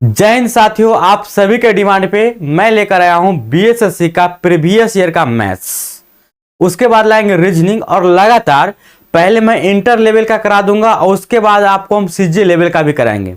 जय हिंद साथियों, आप सभी के डिमांड पे मैं लेकर आया हूं बीएसएससी का प्रीवियस ईयर का मैथ्स। उसके बाद लाएंगे रीजनिंग और लगातार पहले मैं इंटर लेवल का करा दूंगा और उसके बाद आपको हम सीजी लेवल का भी कराएंगे।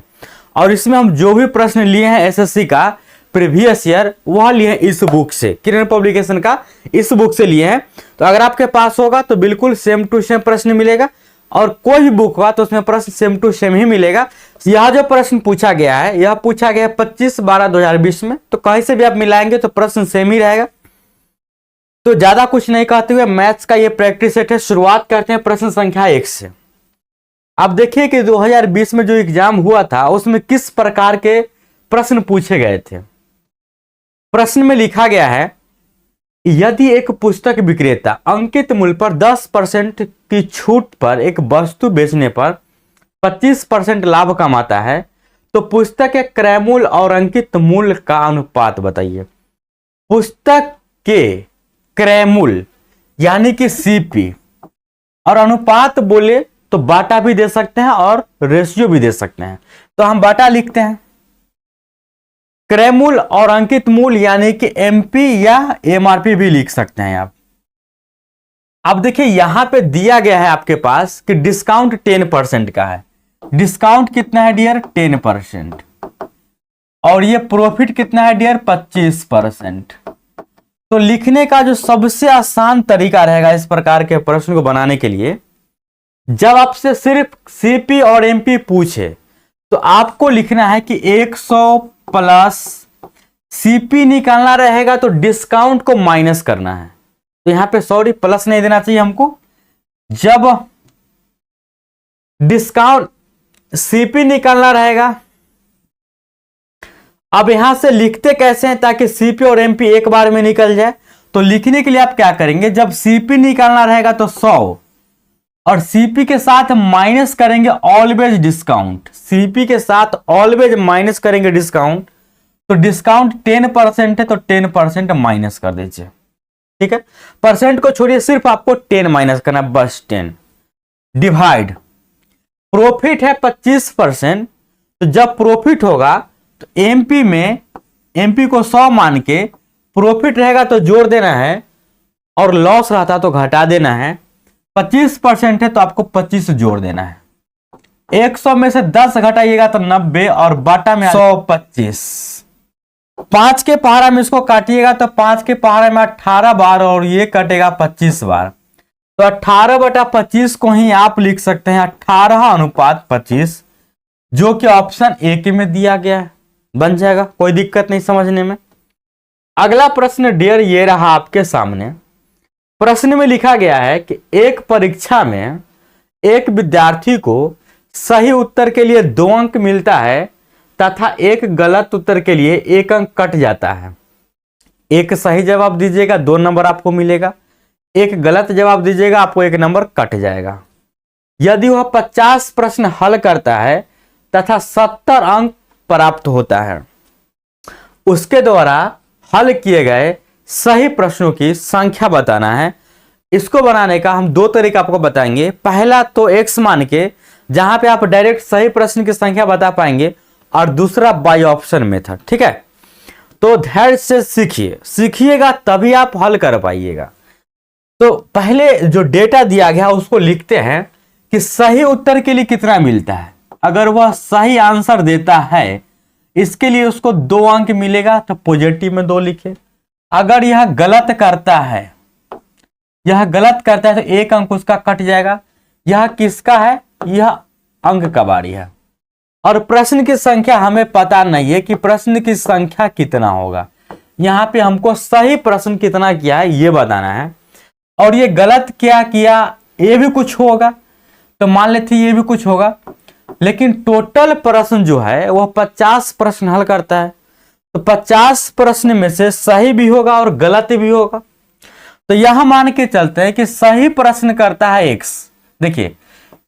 और इसमें हम जो भी प्रश्न लिए हैं एसएससी का प्रीवियस ईयर वह लिए हैं इस बुक से, किरण पब्लिकेशन का इस बुक से लिए हैं। तो अगर आपके पास होगा तो बिल्कुल सेम टू सेम प्रश्न मिलेगा और कोई भी बुक होगा तो उसमें प्रश्न सेम टू सेम ही मिलेगा। यह जो प्रश्न पूछा गया है यह पूछा गया 25/12/2020 में, तो कहीं से भी आप मिलाएंगे तो प्रश्न सेम ही रहेगा। तो ज्यादा कुछ नहीं कहते हुए मैथ्स का ये प्रैक्टिस सेट है, शुरुआत करते हैं प्रश्न संख्या 1 से। आप देखिए कि 2020 में जो एग्जाम हुआ था उसमें किस प्रकार के प्रश्न पूछे गए थे। प्रश्न में लिखा गया है, यदि एक पुस्तक विक्रेता अंकित मूल्य पर 10% की छूट पर एक वस्तु बेचने पर 25% लाभ कमाता है तो पुस्तक के क्रय मूल्य और अंकित मूल्य का अनुपात बताइए। पुस्तक के क्रय मूल्य यानी कि सीपी और अनुपात बोले तो बाटा भी दे सकते हैं और रेशियो भी दे सकते हैं, तो हम बाटा लिखते हैं। क्रय मूल्य और अंकित मूल्य यानी कि एमपी या एमआरपी भी लिख सकते हैं आप। अब देखिए यहां पे दिया गया है आपके पास कि डिस्काउंट 10% का है। डिस्काउंट कितना है डियर? 10%। और ये प्रॉफिट कितना है डियर? 25%। तो लिखने का जो सबसे आसान तरीका रहेगा इस प्रकार के प्रश्न को बनाने के लिए, जब आपसे सिर्फ सीपी और एमपी पूछे तो आपको लिखना है कि 100 प्लस सीपी निकालना रहेगा तो डिस्काउंट को माइनस करना है। तो यहां पे सॉरी प्लस नहीं देना चाहिए हमको। जब डिस्काउंट सीपी निकालना रहेगा, अब यहां से लिखते कैसे हैं ताकि सीपी और एमपी एक बार में निकल जाए। तो लिखने के लिए आप क्या करेंगे, जब सीपी निकालना रहेगा तो 100 और सीपी के साथ माइनस करेंगे ऑलवेज डिस्काउंट। सीपी के साथ ऑलवेज माइनस करेंगे डिस्काउंट, तो डिस्काउंट 10% है तो 10% माइनस कर दीजिए। ठीक है, परसेंट को छोड़िए, सिर्फ आपको 10 माइनस करना, बस 10 डिवाइड। प्रॉफिट है 25%, तो जब प्रॉफिट होगा तो एमपी में एमपी को 100 मान के प्रॉफिट रहेगा तो जोड़ देना है और लॉस रहता तो घटा देना है। 25% है तो आपको 25 जोड़ देना है। 100 में से 10 घटाइएगा तो 90 और बाटा में 125। 5 के पहाड़ा में इसको काटिएगा तो 5 के पहाड़ा में 18 बार और ये कटेगा 25 बार। तो 18/25 को ही आप लिख सकते हैं 18:25, जो कि ऑप्शन ए के में दिया गया है। बन जाएगा, कोई दिक्कत नहीं समझने में। अगला प्रश्न डियर ये रहा आपके सामने। प्रश्न में लिखा गया है कि एक परीक्षा में एक विद्यार्थी को सही उत्तर के लिए 2 अंक मिलता है तथा एक गलत उत्तर के लिए 1 अंक कट जाता है। एक सही जवाब दीजिएगा 2 नंबर आपको मिलेगा, एक गलत जवाब दीजिएगा आपको 1 नंबर कट जाएगा। यदि वह 50 प्रश्न हल करता है तथा 70 अंक प्राप्त होता है, उसके द्वारा हल किए गए सही प्रश्नों की संख्या बताना है। इसको बनाने का हम 2 तरीका आपको बताएंगे। पहला तो x मान के, जहां पे आप डायरेक्ट सही प्रश्न की संख्या बता पाएंगे, और दूसरा बाय ऑप्शन मेथड। ठीक है, तो धैर्य से सीखिएगा तभी आप हल कर पाइएगा। तो पहले जो डेटा दिया गया उसको लिखते हैं कि सही उत्तर के लिए कितना मिलता है। अगर वह सही आंसर देता है इसके लिए उसको 2 अंक मिलेगा, तो पॉजिटिव में 2 लिखे। अगर यह गलत करता है तो 1 अंक उसका कट जाएगा। यह किसका है? यह अंक का बारी है। और प्रश्न की संख्या हमें पता नहीं है कि प्रश्न की संख्या कितना होगा। यहां पे हमको सही प्रश्न कितना किया है ये बताना है, और ये गलत क्या किया ये भी कुछ होगा, तो मान लेते ये भी कुछ होगा। लेकिन टोटल प्रश्न जो है वह 50 प्रश्न हल करता है, तो 50 प्रश्न में से सही भी होगा और गलत भी होगा। तो यहां मान के चलते हैं कि सही प्रश्न करता है x। देखिए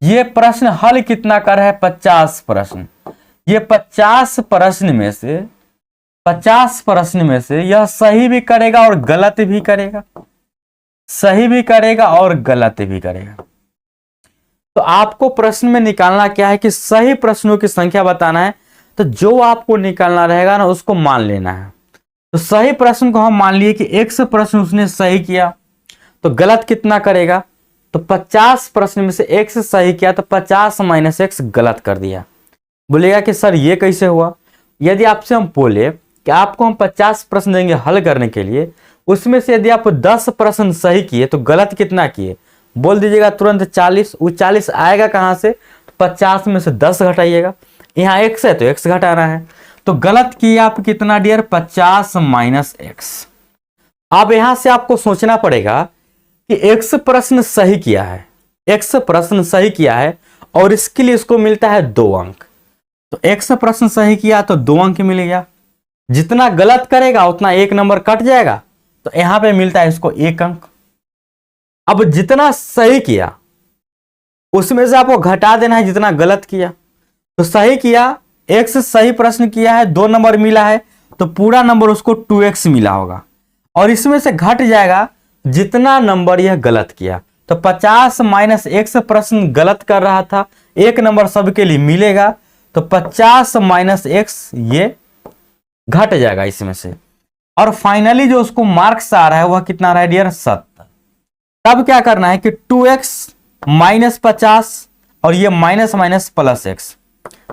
ये प्रश्न हल कितना कर है? 50 प्रश्न। ये 50 प्रश्न में से यह सही भी करेगा और गलत भी करेगा, सही भी करेगा और गलत भी करेगा। तो आपको प्रश्न में निकालना क्या है कि सही प्रश्नों की संख्या बताना है। तो जो आपको निकालना रहेगा ना उसको मान लेना है। तो सही प्रश्न को हम मान लिए कि x प्रश्न उसने सही किया, तो गलत कितना करेगा, तो 50 प्रश्न में से x सही किया तो 50 - x गलत कर दिया। बोलेगा कि सर ये कैसे हुआ। यदि आपसे हम बोले कि आपको हम 50 प्रश्न देंगे हल करने के लिए, उसमें से यदि आप 10 प्रश्न सही किए तो गलत कितना किए, बोल दीजिएगा तुरंत 40। वो 40 आएगा कहां से, 50 में से 10 घटाइएगा, यहाँ x है तो x घटाना है, तो गलत किए आप कितना डियर, 50 - x। अब यहां से आपको सोचना पड़ेगा कि x प्रश्न सही किया है, x प्रश्न सही किया है और इसके लिए इसको मिलता है 2 अंक। तो x प्रश्न सही किया तो 2 अंक मिल गया, जितना गलत करेगा उतना 1 नंबर कट जाएगा, तो यहां पे मिलता है इसको 1 अंक। अब जितना सही किया उसमें से आपको घटा देना है जितना गलत किया। तो सही किया, x सही प्रश्न किया है, 2 नंबर मिला है, तो पूरा नंबर उसको 2x मिला होगा, और इसमें से घट जाएगा जितना नंबर यह गलत किया। तो 50 - x प्रश्न गलत कर रहा था, 1 नंबर सबके लिए मिलेगा, तो 50 - x ये घट जाएगा इसमें से, और फाइनली जो उसको मार्क्स आ रहा है वह कितना रहा है डियर, 70। तब क्या करना है कि 2x - 50 और ये माइनस माइनस प्लस x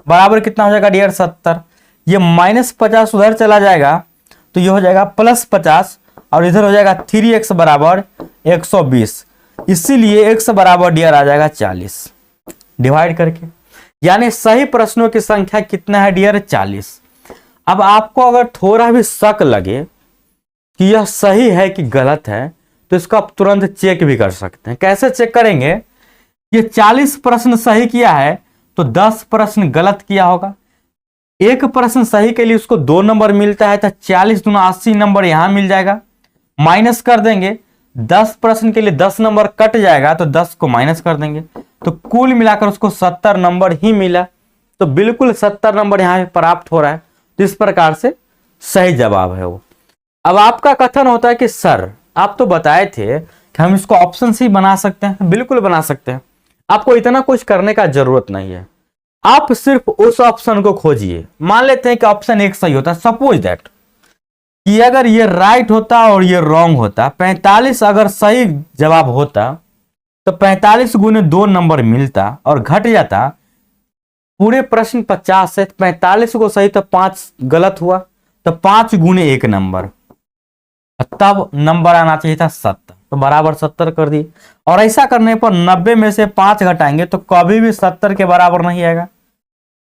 बराबर कितना हो जाएगा डियर, 70। ये -50 उधर चला जाएगा तो ये हो जाएगा +50, और इधर हो जाएगा 3x बराबर 120। इसीलिए x बराबर डियर आ जाएगा 40 डिवाइड करके, यानी सही प्रश्नों की संख्या कितना है डियर, 40। अब आपको अगर थोड़ा भी शक लगे कि यह सही है कि गलत है तो इसको आप तुरंत चेक भी कर सकते हैं। कैसे चेक करेंगे, ये 40 प्रश्न सही किया है तो 10 प्रश्न गलत किया होगा। एक प्रश्न सही के लिए उसको 2 नंबर मिलता है, तो 40 दूना 80 नंबर यहां मिल जाएगा, माइनस कर देंगे। 10 प्रश्न के लिए 10 नंबर कट जाएगा तो 10 को माइनस कर देंगे, तो कुल मिलाकर उसको 70 नंबर ही मिला। तो बिल्कुल 70 नंबर यहां प्राप्त हो रहा है, तो इस प्रकार से सही जवाब है वो। अब आपका कथन होता है कि सर आप तो बताए थे कि हम इसको ऑप्शन से ही बना सकते हैं। बिल्कुल बना सकते हैं, आपको इतना कुछ करने का जरूरत नहीं है। आप सिर्फ उस ऑप्शन को खोजिए। मान लेते हैं कि ऑप्शन 1 सही होता है, सपोज दैट कि अगर ये राइट होता और ये रॉन्ग होता, 45 अगर सही जवाब होता तो 45 गुने 2 नंबर मिलता और घट जाता। पूरे प्रश्न 50 है, 45 को सही तो 5 गलत हुआ, तो 5 गुने 1 नंबर, तब नंबर आना चाहिए था 70, तो बराबर 70 कर दी। और ऐसा करने पर 90 में से 5 घटाएंगे तो कभी भी 70 के बराबर नहीं आएगा।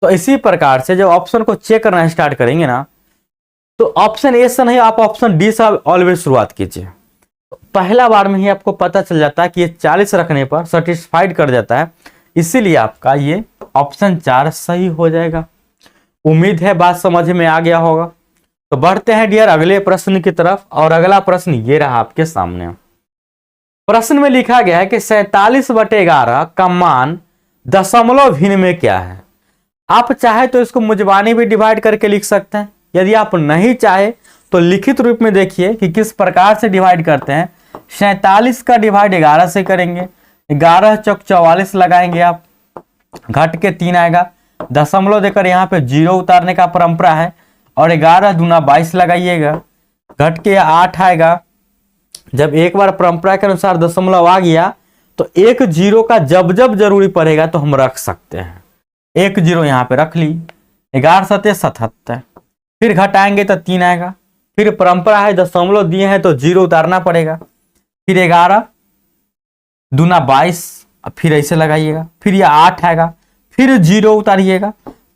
तो इसी प्रकार से जब ऑप्शन को चेक करना स्टार्ट करेंगे ना, तो ऑप्शन ए से नहीं, आप ऑप्शन डी से ऑलवेज शुरुआत कीजिए। पहला बार में ही आपको पता चल जाता है कि ये 40 रखने पर सेटिस्फाइड कर जाता है, इसीलिए आपका ये ऑप्शन 4 सही हो जाएगा। उम्मीद है बात समझ में आ गया होगा। तो बढ़ते हैं डियर अगले प्रश्न की तरफ, और अगला प्रश्न ये रहा आपके सामने। प्रश्न में लिखा गया है कि 47/11 का मान दशमलव भिन्न में क्या है। आप चाहे तो इसको मुजबानी भी डिवाइड करके लिख सकते हैं, यदि आप नहीं चाहे तो लिखित रूप में देखिए कि किस प्रकार से डिवाइड करते हैं। 47 का डिवाइड 11 से करेंगे, 11 चौक 44 लगाएंगे आप, घट के 3 आएगा, दशमलव देकर यहाँ पे 0 उतारने का परंपरा है, और 11 दूना 22 लगाइएगा, घट के 8 आएगा। जब एक बार परंपरा के अनुसार दशमलव आ गया तो 1 0 का जब जब जरूरी पड़ेगा तो हम रख सकते हैं। 1 0 यहाँ पे रख ली, 11 7 77, फिर घटाएंगे तो 3 आएगा, फिर परंपरा है दशमलव दिए हैं तो 0 उतारना पड़ेगा, फिर 11 दूना 22, फिर ऐसे लगाइएगा, फिर ये 8 आएगा, फिर 0 उतारिएगा,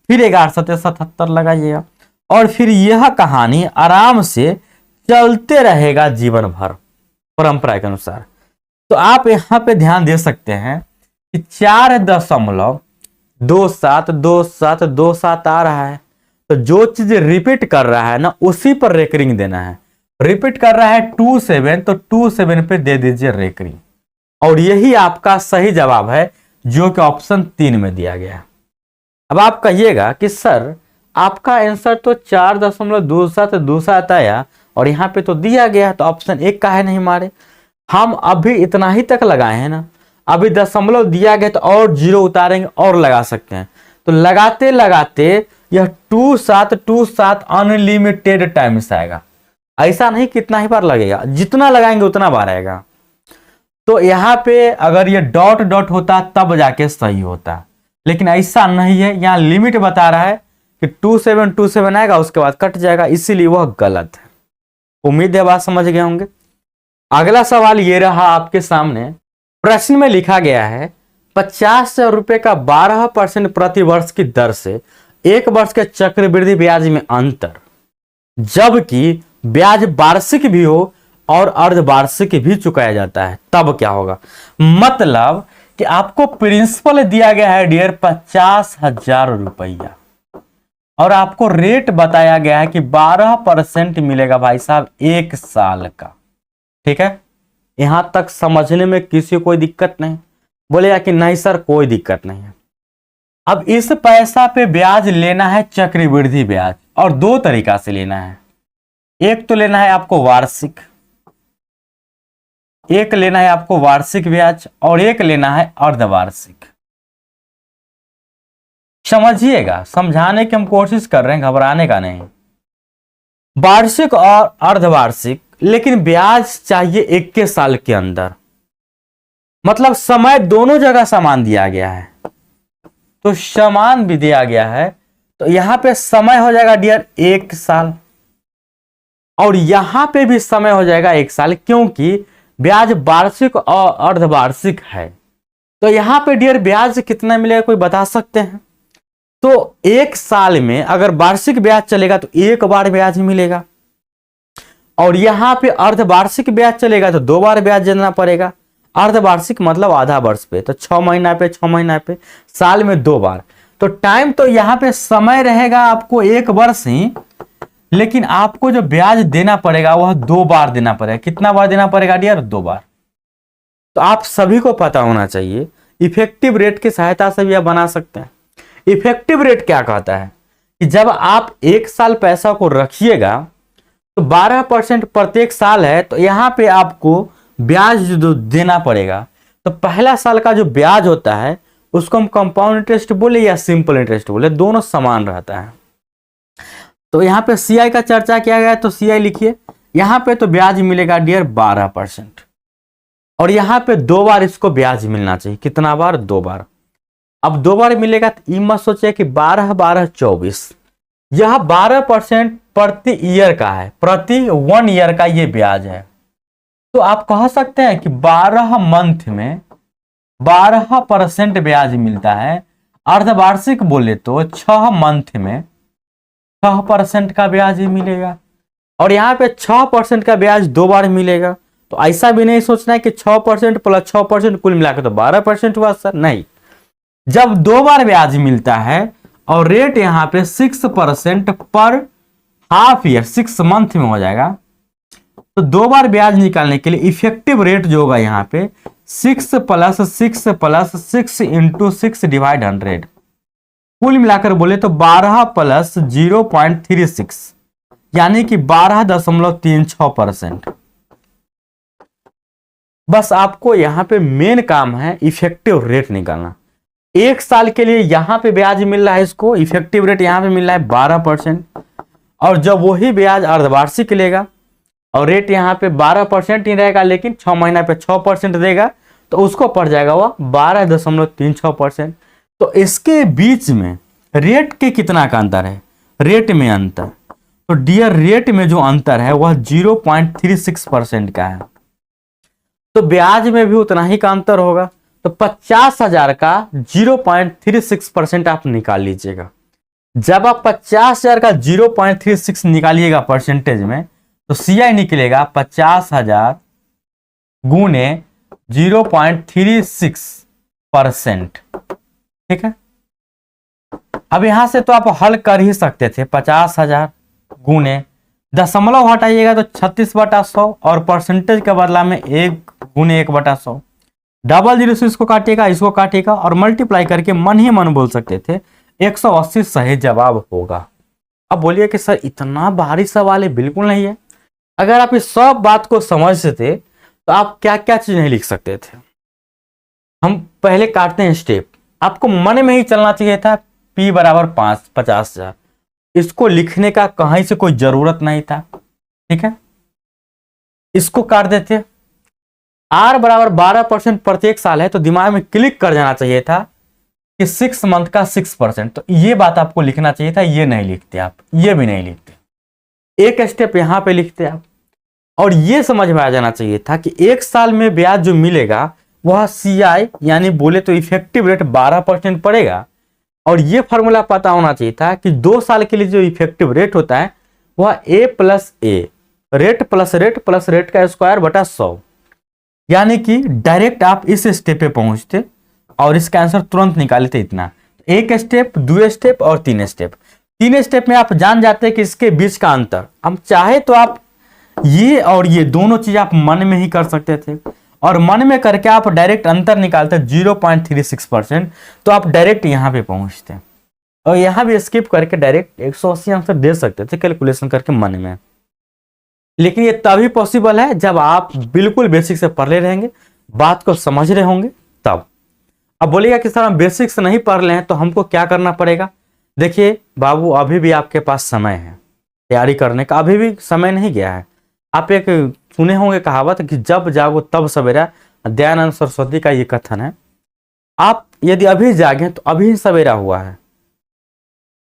फिर 11 7 77 लगाइएगा, और फिर यह कहानी आराम से चलते रहेगा जीवन भर परंपरा के अनुसार। तो आप यहां पे ध्यान दे सकते हैं कि 4.272727 आ रहा है, तो जो चीज रिपीट कर रहा है ना उसी पर रेकरिंग देना है। रिपीट कर रहा है 27, तो 27 पे दे दीजिए रेकरिंग, और यही आपका सही जवाब है जो कि ऑप्शन 3 में दिया गया है। अब आप कहिएगा कि सर आपका आंसर तो 4.2727 आया और यहाँ पे तो दिया गया, तो ऑप्शन 1 काहे नहीं मारे। हम अभी इतना ही तक लगाए हैं ना, अभी दशमलव दिया गया तो और 0 उतारेंगे और लगा सकते हैं। तो लगाते लगाते यह 2 7 अनलिमिटेड टाइम्स आएगा। ऐसा नहीं कितना ही बार लगेगा, जितना लगाएंगे उतना बार आएगा। तो यहाँ पे अगर ये डॉट डॉट होता तब जाके सही होता, लेकिन ऐसा नहीं है। यहाँ लिमिट बता रहा है कि 2727 आएगा, उसके बाद कट जाएगा, इसीलिए वह गलत है। उम्मीद है बात समझ गए होंगे। अगला सवाल ये रहा आपके सामने। प्रश्न में लिखा गया है 50,000 रुपए का 12% प्रति वर्ष की दर से 1 वर्ष के चक्रवृद्धि ब्याज में अंतर, जबकि ब्याज वार्षिक भी हो और अर्धवार्षिक भी चुकाया जाता है, तब क्या होगा। मतलब कि आपको प्रिंसिपल दिया गया है डियर 50,000 रुपया और आपको रेट बताया गया है कि 12% मिलेगा भाई साहब 1 साल का। ठीक है, यहां तक समझने में किसी को कोई दिक्कत नहीं? बोलेगा कि नहीं सर कोई दिक्कत नहीं है। अब इस पैसा पे ब्याज लेना है चक्रवृद्धि ब्याज, और 2 तरीका से लेना है। एक तो लेना है आपको वार्षिक, एक लेना है आपको वार्षिक ब्याज, और एक लेना है अर्धवार्षिक। समझिएगा, समझाने की हम कोशिश कर रहे हैं, घबराने का नहीं। वार्षिक और अर्धवार्षिक, लेकिन ब्याज चाहिए 21 साल के अंदर। मतलब समय दोनों जगह समान दिया गया है, तो समान भी दिया गया है, तो यहां पे समय हो जाएगा डियर 1 साल, और यहां पे भी समय हो जाएगा 1 साल, क्योंकि ब्याज वार्षिक और अर्धवार्षिक है। तो यहां पे डियर ब्याज कितना मिलेगा कोई बता सकते हैं? तो 1 साल में अगर वार्षिक ब्याज चलेगा तो 1 बार ब्याज मिलेगा, और यहां पे अर्धवार्षिक ब्याज चलेगा तो 2 बार ब्याज देना पड़ेगा। अर्धवार्षिक मतलब आधा वर्ष पे, तो 6 महीना पे 6 महीना पे, साल में 2 बार। तो टाइम तो यहां पे समय रहेगा आपको 1 वर्ष ही, लेकिन आपको जो ब्याज देना पड़ेगा वह 2 बार देना पड़ेगा। कितना बार देना पड़ेगा डियर? 2 बार। तो आप सभी को पता होना चाहिए, इफेक्टिव रेट की सहायता से भी आप बना सकते हैं। इफेक्टिव रेट क्या कहता है कि जब आप 1 साल पैसा को रखिएगा तो 12% प्रत्येक साल है, तो यहां पे आपको ब्याज जो देना पड़ेगा, तो पहला साल का जो ब्याज होता है उसको हम कंपाउंड इंटरेस्ट बोले या सिंपल इंटरेस्ट बोले, दोनों समान रहता है। तो यहाँ पे सीआई का चर्चा किया गया है, तो सीआई लिखिए। यहाँ पे तो ब्याज मिलेगा डियर 12%, और यहाँ पे 2 बार इसको ब्याज मिलना चाहिए। कितना बार? 2 बार। अब 2 बार मिलेगा तो ये मत सोचिए कि 12 12 24, यह 12% प्रति ईयर का है, प्रति 1 ईयर का ये ब्याज है। तो आप कह सकते हैं कि 12 मंथ में 12% ब्याज मिलता है। अर्धवार्षिक बोले तो 6 मंथ में 6% का ब्याज ही मिलेगा, और यहाँ पे 6% का ब्याज 2 बार मिलेगा। तो ऐसा भी नहीं सोचना है कि 6% प्लस 6% कुल मिलाकर तो 12% हुआ सर, नहीं। जब 2 बार ब्याज मिलता है और रेट यहाँ पे 6% पर हाफ ईयर, 6 मंथ में हो जाएगा, तो 2 बार ब्याज निकालने के लिए इफेक्टिव रेट जो होगा यहाँ पे 6 + 6 + 6 × 6 डिवाइड 100, कुल मिलाकर बोले तो 12 + 0.36, यानी कि 12.36%। बस आपको यहां पे मेन काम है इफेक्टिव रेट निकालना। 1 साल के लिए यहां पे ब्याज मिल रहा है, इसको इफेक्टिव रेट यहां पे मिल रहा है 12%, और जब वही ब्याज अर्धवार्षिक लेगा और रेट यहां पे 12% ही रहेगा, लेकिन 6 महीना पे 6% देगा, तो उसको पड़ जाएगा वह 12.36%। तो इसके बीच में रेट के कितना का अंतर है? रेट में अंतर, तो डियर रेट में जो अंतर है वह 0.36% का है, तो ब्याज में भी उतना ही का अंतर होगा। तो 50,000 का 0.36% आप निकाल लीजिएगा। जब आप 50,000 का 0.36 निकालिएगा परसेंटेज में, तो सीआई निकलेगा 50,000 गुने 0.36%। ठीक है, अब यहां से तो आप हल कर ही सकते थे। 50,000 गुने दशमलव हटाइएगा तो 36/100, और परसेंटेज के बदला में 1 गुने 1/100। डबल जीरो से इसको काटिएगा, इसको काटिएगा, और मल्टीप्लाई करके मन ही मन बोल सकते थे 180 सही जवाब होगा। अब बोलिए कि सर इतना भारी सवाल है? बिल्कुल नहीं है। अगर आप इस सब बात को समझते थे तो आप क्या क्या चीज नहीं लिख सकते थे। हम पहले काटते हैं स्टेप। आपको मन में ही चलना चाहिए था P = 50,000, इसको लिखने का कहीं से कोई जरूरत नहीं था। ठीक है, इसको काट देते। आर बराबर 12% प्रत्येक साल है, तो दिमाग में क्लिक कर जाना चाहिए था कि 6 मंथ का 6%, तो ये बात आपको लिखना चाहिए था। ये नहीं लिखते आप, ये भी नहीं लिखते, एक स्टेप यहां पे लिखते आप। और ये समझ में आ जाना चाहिए था कि एक साल में ब्याज जो मिलेगा वह CI यानी बोले तो इफेक्टिव रेट 12% पड़ेगा। और ये फॉर्मूला पता होना चाहिए था कि 2 साल के लिए जो इफेक्टिव रेट होता है वह A plus A, rate plus rate का स्क्वायर बटा 100। यानी कि डायरेक्ट आप इस स्टेप पे पहुंचते और इसका आंसर तुरंत निकालते। इतना एक स्टेप, 2 स्टेप और 3 स्टेप। 3 स्टेप में आप जान जाते हैं कि इसके बीच का अंतर। हम चाहे तो आप ये और ये दोनों चीज आप मन में ही कर सकते थे, और मन में करके आप डायरेक्ट अंतर निकालते 0.36%, तो आप डायरेक्ट यहां पे पहुंचते और यहां भी स्किप करके डायरेक्ट 180 आंसर दे सकते थे कैलकुलेशन करके मन में। लेकिन ये तभी पॉसिबल है जब आप बिल्कुल बेसिक से पढ़ ले रहेंगे, बात को समझ रहे होंगे तब। अब बोलिएगा कि सर हम बेसिक से नहीं पढ़ रहे हैं तो हमको क्या करना पड़ेगा। देखिए बाबू, अभी भी आपके पास समय है तैयारी करने का, अभी भी समय नहीं गया है। आप एक सुने होंगे कहावत कि जब जागो तब सवेरा, दयानंद सरस्वती का ये कथन है। आप यदि अभी जागे तो अभी सवेरा हुआ है,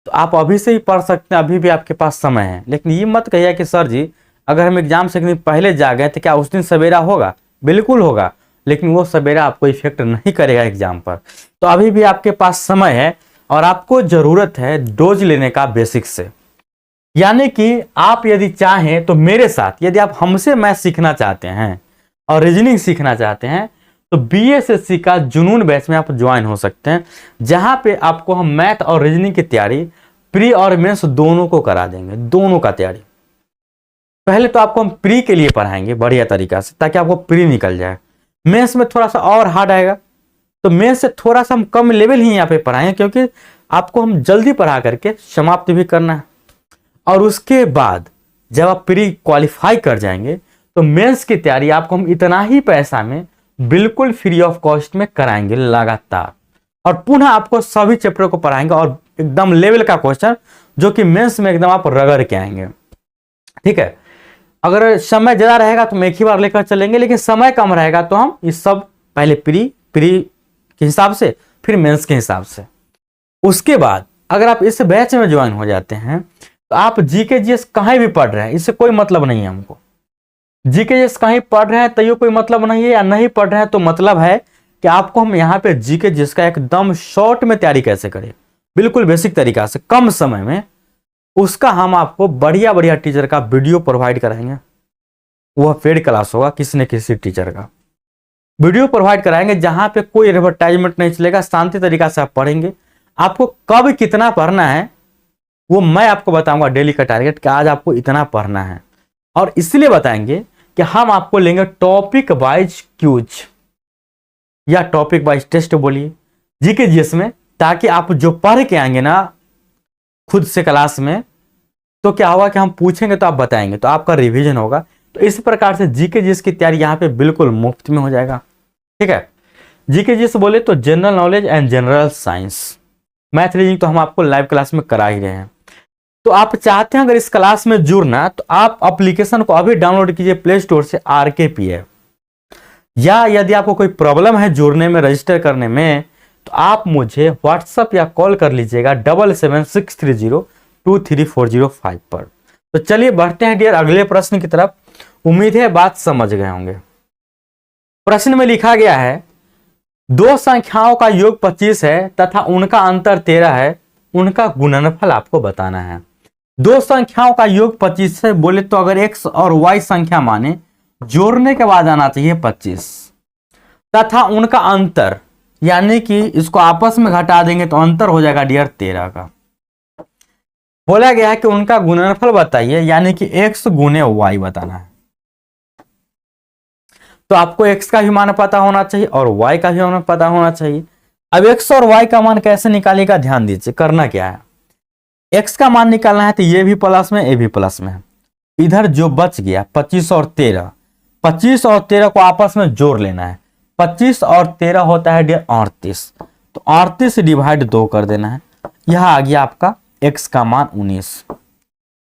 तो आप अभी से ही पढ़ सकते हैं, अभी भी आपके पास समय है। लेकिन ये मत कहिए कि सर जी अगर हम एग्जाम से एक दिन पहले जागे तो क्या उस दिन सवेरा होगा। बिल्कुल होगा, लेकिन वो सवेरा आपको इफेक्ट नहीं करेगा एग्जाम पर। तो अभी भी आपके पास समय है और आपको जरूरत है डोज लेने का बेसिक से। यानी कि आप यदि चाहें तो मेरे साथ, यदि आप हमसे मैथ सीखना चाहते हैं और रीजनिंग सीखना चाहते हैं तो BSSC का जुनून बैच में आप ज्वाइन हो सकते हैं, जहां पे आपको हम मैथ और रीजनिंग की तैयारी प्री और मेंस दोनों को करा देंगे, दोनों का तैयारी। पहले तो आपको हम प्री के लिए पढ़ाएंगे बढ़िया तरीका से, ताकि आपको प्री निकल जाए। मेंस में थोड़ा सा और हार्ड आएगा, तो मेंस से थोड़ा सा हम कम लेवल ही यहाँ पे पढ़ाएंगे, क्योंकि आपको हम जल्दी पढ़ा करके समाप्त भी करना है। और उसके बाद जब आप प्री क्वालिफाई कर जाएंगे तो मेंस की तैयारी आपको हम इतना ही पैसा में बिल्कुल फ्री ऑफ कॉस्ट में कराएंगे लगातार। और पुनः आपको सभी चैप्टर को पढ़ाएंगे और एकदम लेवल का क्वेश्चन जो कि मेंस में एकदम आप रगड़ के आएंगे। ठीक है, अगर समय ज्यादा रहेगा तो हम एक ही बार लेकर चलेंगे, लेकिन समय कम रहेगा तो हम इस सब पहले प्री के हिसाब से, फिर मेंस के हिसाब से। उसके बाद अगर आप इस बैच में ज्वाइन हो जाते हैं तो आप जीके जीएस कहीं भी पढ़ रहे हैं, इससे कोई मतलब नहीं है हमको। जीके जीएस कहीं पढ़ रहे हैं तो ये कोई मतलब नहीं है, या नहीं पढ़ रहे हैं तो मतलब है कि आपको हम यहाँ पे जीके जीएस का एकदम शॉर्ट में तैयारी कैसे करें, बिल्कुल बेसिक तरीका से कम समय में, उसका हम आपको बढ़िया बढ़िया टीचर का वीडियो प्रोवाइड कराएंगे। वह पेड क्लास होगा, किसी न किसी टीचर का वीडियो प्रोवाइड कराएंगे, जहां पे कोई एडवर्टाइजमेंट नहीं चलेगा, शांति तरीका से आप पढ़ेंगे। आपको कब कितना पढ़ना है वो मैं आपको बताऊंगा, डेली का टारगेट कि आज आपको इतना पढ़ना है। और इसलिए बताएंगे कि हम आपको लेंगे टॉपिक वाइज क्यूज या टॉपिक वाइज टेस्ट बोलिए जीके जीएस में, ताकि आप जो पढ़ के आएंगे ना खुद से क्लास में, तो क्या होगा कि हम पूछेंगे तो आप बताएंगे, तो आपका रिवीजन होगा। तो इस प्रकार से जीके जीएस की तैयारी यहाँ पे बिल्कुल मुफ्त में हो जाएगा। ठीक है, जीके जीएस बोले तो general knowledge and general science, math reasoning तो हम आपको लाइव क्लास में करा ही रहे हैं। तो आप चाहते हैं अगर इस क्लास में जुड़ना तो आप एप्लीकेशन को अभी डाउनलोड कीजिए प्ले स्टोर से RKPF, या यदि आपको कोई प्रॉब्लम है जुड़ने में, रजिस्टर करने में, तो आप मुझे व्हाट्सएप या कॉल कर लीजिएगा 7763023405 पर। तो चलिए बढ़ते हैं डियर अगले प्रश्न की तरफ। उम्मीद है बात समझ गए होंगे। प्रश्न में लिखा गया है 2 संख्याओं का योग 25 है तथा उनका अंतर 13 है, उनका गुणनफल आपको बताना है। 2 संख्याओं का योग 25 है, बोले तो अगर x और y संख्या माने, जोड़ने के बाद आना चाहिए 25, तथा उनका अंतर यानी कि इसको आपस में घटा देंगे तो अंतर हो जाएगा डियर 13 का। बोला गया है कि उनका गुणनफल बताइए, यानी कि x गुने y बताना है। तो आपको x का भी मान पता होना चाहिए और y का भी मान पता होना चाहिए। अब x और y का मान कैसे निकालेगा, ध्यान दीजिए। करना क्या है, x का मान निकालना है तो ये भी प्लस में, ये भी प्लस में है। इधर जो बच गया 25 और 13, 25 और 13 को आपस में जोड़ लेना है। 25 और 13 होता है 38, तो 38 डिवाइड 2 कर देना है। यह आ गया आपका x का मान 19।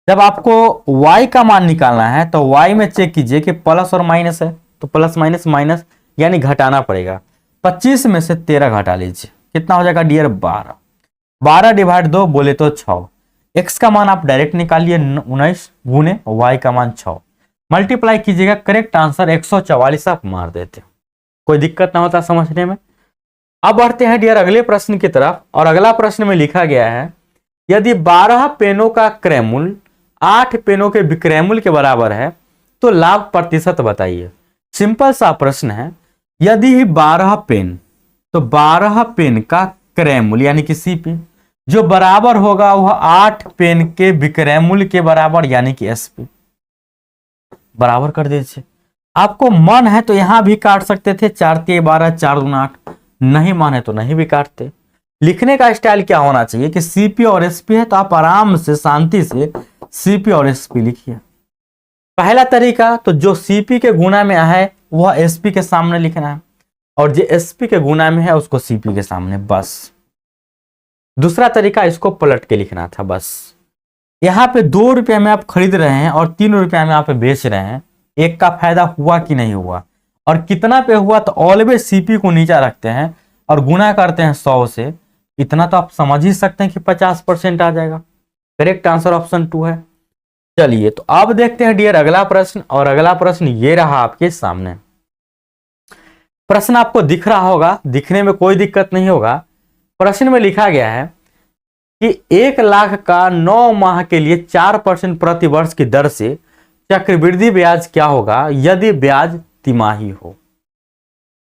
जब आपको y का मान निकालना है तो y में चेक कीजिए कि प्लस और माइनस है, तो प्लस माइनस माइनस यानी घटाना पड़ेगा। 25 में से 13 घटा लीजिए, कितना हो जाएगा डियर 12। 12 डिवाइड 2 बोले तो 6। x का मान आप डायरेक्ट निकालिए 19 गुने y का मान 6, मल्टीप्लाई कीजिएगा, करेक्ट आंसर 144 आप मार देते। कोई दिक्कत ना होता समझने में। अब बढ़ते हैं डियर अगले प्रश्न की तरफ, और अगला प्रश्न में लिखा गया है यदि 12 पेनों का क्रय मूल्य 8 पेनों के विक्रय मूल्य के बराबर है तो लाभ प्रतिशत बताइए। सिंपल सा प्रश्न है, यदि 12 पेन, तो 12 पेन का क्रय मूल्य यानी कि सीपी जो बराबर होगा वह 8 पेन के विक्रय मूल्य के बराबर यानी कि एसपी। बराबर कर दीजिए। आपको मन है तो यहां भी काट सकते थे, 4 3 12 4 दूना 8, नहीं मन है तो नहीं भी काटते। लिखने का स्टाइल क्या होना चाहिए कि सीपी और एसपी है तो आप आराम से शांति से सीपी और एसपी लिखिए। पहला तरीका तो जो सीपी के गुना में है वह एसपी के सामने लिखना है, और जो एसपी के गुना में है उसको सीपी के सामने, बस। दूसरा तरीका इसको पलट के लिखना था, बस। यहां पे 2 रुपये में आप खरीद रहे हैं और 3 रुपये में आप बेच रहे हैं, एक का फायदा हुआ कि नहीं हुआ और कितना पे हुआ, तो ऑलवेज सीपी को नीचा रखते हैं और गुना करते हैं 100 से। इतना तो आप समझ ही सकते हैं कि 50% आ जाएगा। करेक्ट आंसर ऑप्शन 2 है। चलिए तो अब देखते हैं डियर अगला प्रश्न, और अगला प्रश्न ये रहा आपके सामने। प्रश्न आपको दिख रहा होगा, दिखने में कोई दिक्कत नहीं होगा। प्रश्न में लिखा गया है कि 1 लाख का 9 माह के लिए 4% प्रति वर्ष की दर से चक्रवृद्धि ब्याज क्या होगा यदि ब्याज तिमाही हो।